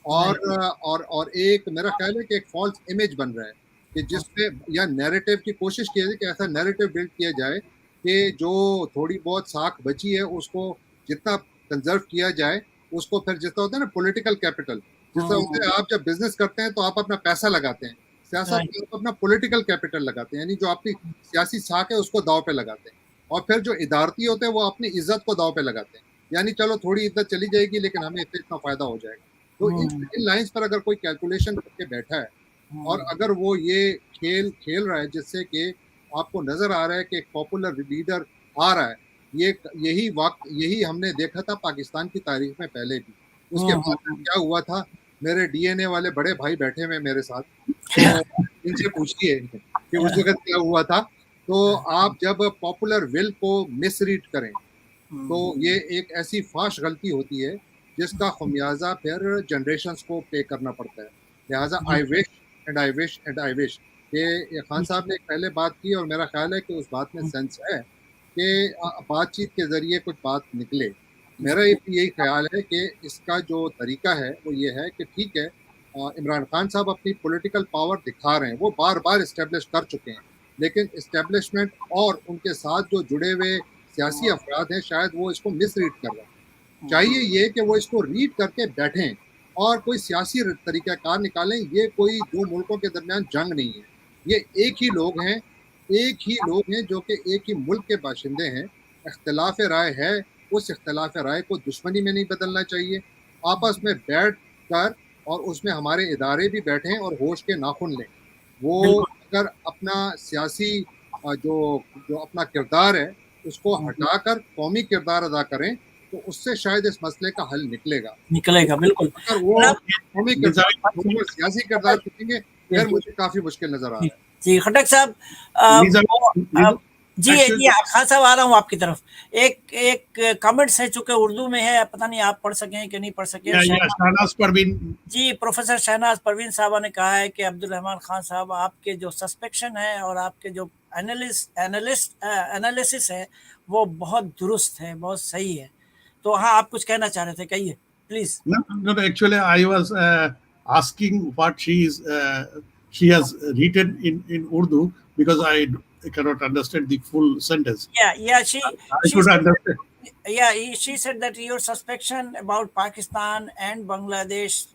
[SPEAKER 2] اور ایک میرا خیال ہے کہ ایک فالس امیج بن رہا ہے کہ جس پہ یا نیریٹو کی کوشش کی جائے کہ ایسا نیریٹو بلڈ کیا جائے کہ جو تھوڑی بہت ساکھ بچی ہے اس کو جتنا کنزرو کیا جائے، اس کو پھر جتنا ہوتا ہے نا پولیٹیکل کیپٹل، جس طرح ہوتا ہے آپ جب بزنس کرتے ہیں تو آپ اپنا پیسہ لگاتے ہیں، سیاست میں آپ اپنا پولیٹیکل کیپٹل لگاتے ہیں، یعنی جو آپ کی سیاسی ساکھ ہے اس کو داؤ پہ لگاتے ہیں. اور پھر جو ادارتی ہوتے ہیں وہ اپنی عزت کو داؤ پہ لگاتے ہیں، یعنی چلو تھوڑی عزت چلی جائے گی لیکن ہمیں اتنا فائدہ ہو جائے گا. تو ان لائنز پر اگر کوئی کیلکولیشن کر کے بیٹھا ہے اور اگر وہ یہ کھیل کھیل رہا ہے جس سے کہ آپ کو نظر آ رہا ہے کہ ایک پاپولر لیڈر آ رہا ہے، یہی ہم نے دیکھا تھا پاکستان کی تاریخ میں پہلے بھی. اس کے بعد کیا ہوا تھا؟ میرے ڈی این اے والے بڑے بھائی بیٹھے ہوئے میرے ساتھ، تو ان سے پوچھیے کہ اس وقت کیا ہوا تھا. تو آپ جب پاپولر ول کو مس ریڈ کریں تو یہ ایک ایسی فاش غلطی ہوتی ہے جس کا خمیازہ پھر جنریشنز کو پے کرنا پڑتا ہے. لہٰذا آئی وش کہ خان صاحب نے ایک پہلے بات کی اور میرا خیال ہے کہ اس بات میں سینس ہے کہ بات چیت کے ذریعے کچھ بات نکلے. میرا یہی خیال ہے کہ اس کا جو طریقہ ہے وہ یہ ہے کہ ٹھیک ہے عمران خان صاحب اپنی پولیٹیکل پاور دکھا رہے ہیں، وہ بار بار اسٹیبلش کر چکے ہیں، لیکن اسٹیبلشمنٹ اور ان کے ساتھ جو جڑے ہوئے سیاسی افراد ہیں شاید وہ اس کو مس ریڈ کر رہے ہیں. چاہیے یہ کہ وہ اس کو ریڈ کر کے بیٹھیں اور کوئی سیاسی طریقہ کار نکالیں. یہ کوئی دو ملکوں کے درمیان جنگ نہیں ہے، یہ ایک ہی لوگ ہیں جو کہ ایک ہی ملک کے باشندے ہیں. اختلاف رائے ہے، اس اختلاف رائے کو دشمنی میں نہیں بدلنا چاہیے. آپس میں بیٹھ کر اور اس میں ہمارے ادارے بھی بیٹھیں اور ہوش کے ناخن لیں. وہ اگر اپنا سیاسی جو اپنا کردار ہے اس کو ہٹا کر قومی کردار ادا کریں تو اس سے شاید اس مسئلے کا حل نکلے گا.
[SPEAKER 1] بالکل.
[SPEAKER 2] اگر وہ قومی کردار سیاسی کردار چکیں گے پھر مجھے کافی مشکل نظر آ رہا ہے.
[SPEAKER 1] جی خٹک صاحب، جی خان صاحب آ رہا ہوں آپ کی طرف. ایک کمنٹس ہے چونکہ اردو میں ہے، پتہ نہیں آپ پڑھ سکیں کہ نہیں پڑھ سکیں.
[SPEAKER 3] شہناز پروین
[SPEAKER 1] جی پروفیسر شہناز پروین صاحبہ نے کہا ہے کہ عبدالرحمان خان صاحب آپ کے جو سسپیکشن ہے اور آپ کے جو انالیسس ہے وہ بہت درست ہے، بہت صحیح ہے. تو ہاں آپ کچھ کہنا چاہ رہے تھے، کہیے please.
[SPEAKER 3] No, actually I was asking what she has written in Urdu because I cannot understand the full sentence.
[SPEAKER 1] Yeah,
[SPEAKER 3] I could understand.
[SPEAKER 1] she said that your suspicion about Pakistan and Bangladesh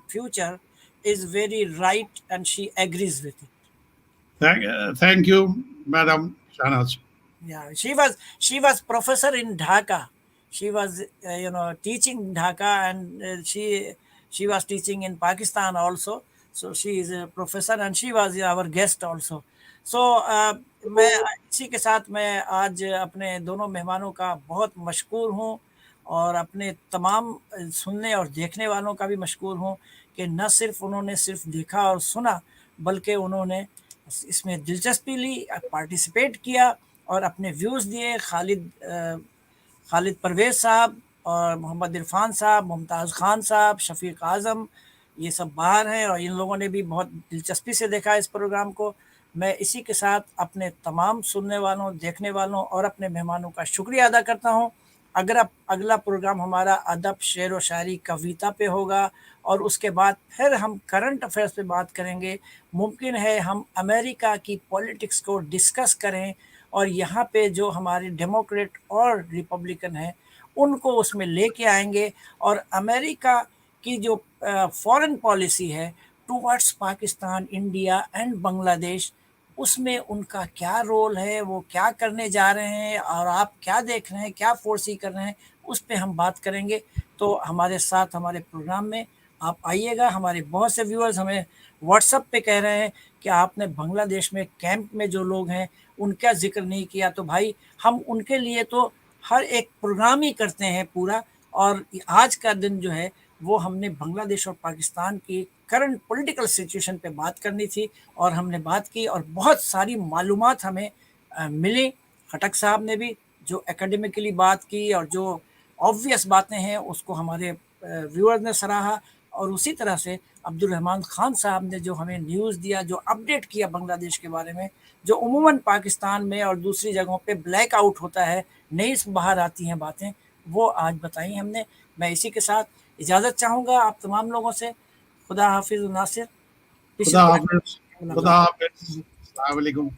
[SPEAKER 1] future is very right and she agrees with it.
[SPEAKER 3] Thank you, Madam Shahnaz.
[SPEAKER 1] Yeah, she was professor in Dhaka. She was teaching Dhaka, and she was teaching in Pakistan also. So she is a professor and she was our guest also. So میں اسی کے ساتھ میں آج اپنے دونوں مہمانوں کا بہت مشکور ہوں اور اپنے تمام سننے اور دیکھنے والوں کا بھی مشکور ہوں کہ نہ صرف انہوں نے صرف دیکھا اور سنا بلکہ انہوں نے اس میں دلچسپی لی، پارٹیسپیٹ کیا اور اپنے ویوز دیے. خالد پرویز صاحب اور محمد عرفان صاحب، ممتاز خان صاحب، شفیق اعظم، یہ سب باہر ہیں اور ان لوگوں نے بھی بہت دلچسپی سے دیکھا اس پروگرام کو. میں اسی کے ساتھ اپنے تمام سننے والوں، دیکھنے والوں اور اپنے مہمانوں کا شکریہ ادا کرتا ہوں. اگر اب اگلا پروگرام ہمارا ادب، شعر و شاعری، کویتا پہ ہوگا اور اس کے بعد پھر ہم کرنٹ افیئرس پہ بات کریں گے. ممکن ہے ہم امریکہ کی پولیٹکس کو ڈسکس کریں اور یہاں پہ جو ہمارے ڈیموکریٹ اور ریپبلکن ہیں ان کو اس میں لے کے آئیں گے، اور امریکہ کی جو فورن پالیسی ہے ٹوورڈس پاکستان، انڈیا اینڈ بنگلہ دیش، اس میں ان کا کیا رول ہے، وہ کیا کرنے جا رہے ہیں اور آپ کیا دیکھ رہے ہیں، کیا فورسی کر رہے ہیں، اس پہ ہم بات کریں گے. تو ہمارے ساتھ ہمارے پروگرام میں آپ آئیے گا. ہمارے بہت سے ویورز ہمیں واٹس ایپ پہ کہہ رہے ہیں کہ آپ نے بنگلہ دیش میں کیمپ میں جو لوگ ہیں ان کا ذکر نہیں کیا. تو بھائی ہم ان کے لیے تو ہر ایک پروگرام ہی کرتے ہیں پورا، اور آج کا دن جو ہے وہ ہم نے بنگلہ دیش اور پاکستان کی کرنٹ پولیٹیکل سچویشن پہ بات کرنی تھی، اور ہم نے بات کی اور بہت ساری معلومات ہمیں ملی. کھٹک صاحب نے بھی جو اکیڈمیکلی بات کی اور جو آبویس باتیں ہیں اس کو ہمارے ویور نے سراہا، اور اسی طرح سے عبد الرحمان خان صاحب نے جو ہمیں نیوز دیا، جو اپڈیٹ کیا بنگلہ دیش کے بارے میں، جو عموماً پاکستان میں اور دوسری جگہوں پہ بلیک آؤٹ ہوتا ہے، نئی باہر آتی ہیں باتیں، وہ آج بتائی ہم نے. میں اسی کے ساتھ اجازت چاہوں گا آپ تمام لوگوں سے. خدا حافظ ناصر.
[SPEAKER 3] خدا حافظ. خدا حافظ. السلام علیکم.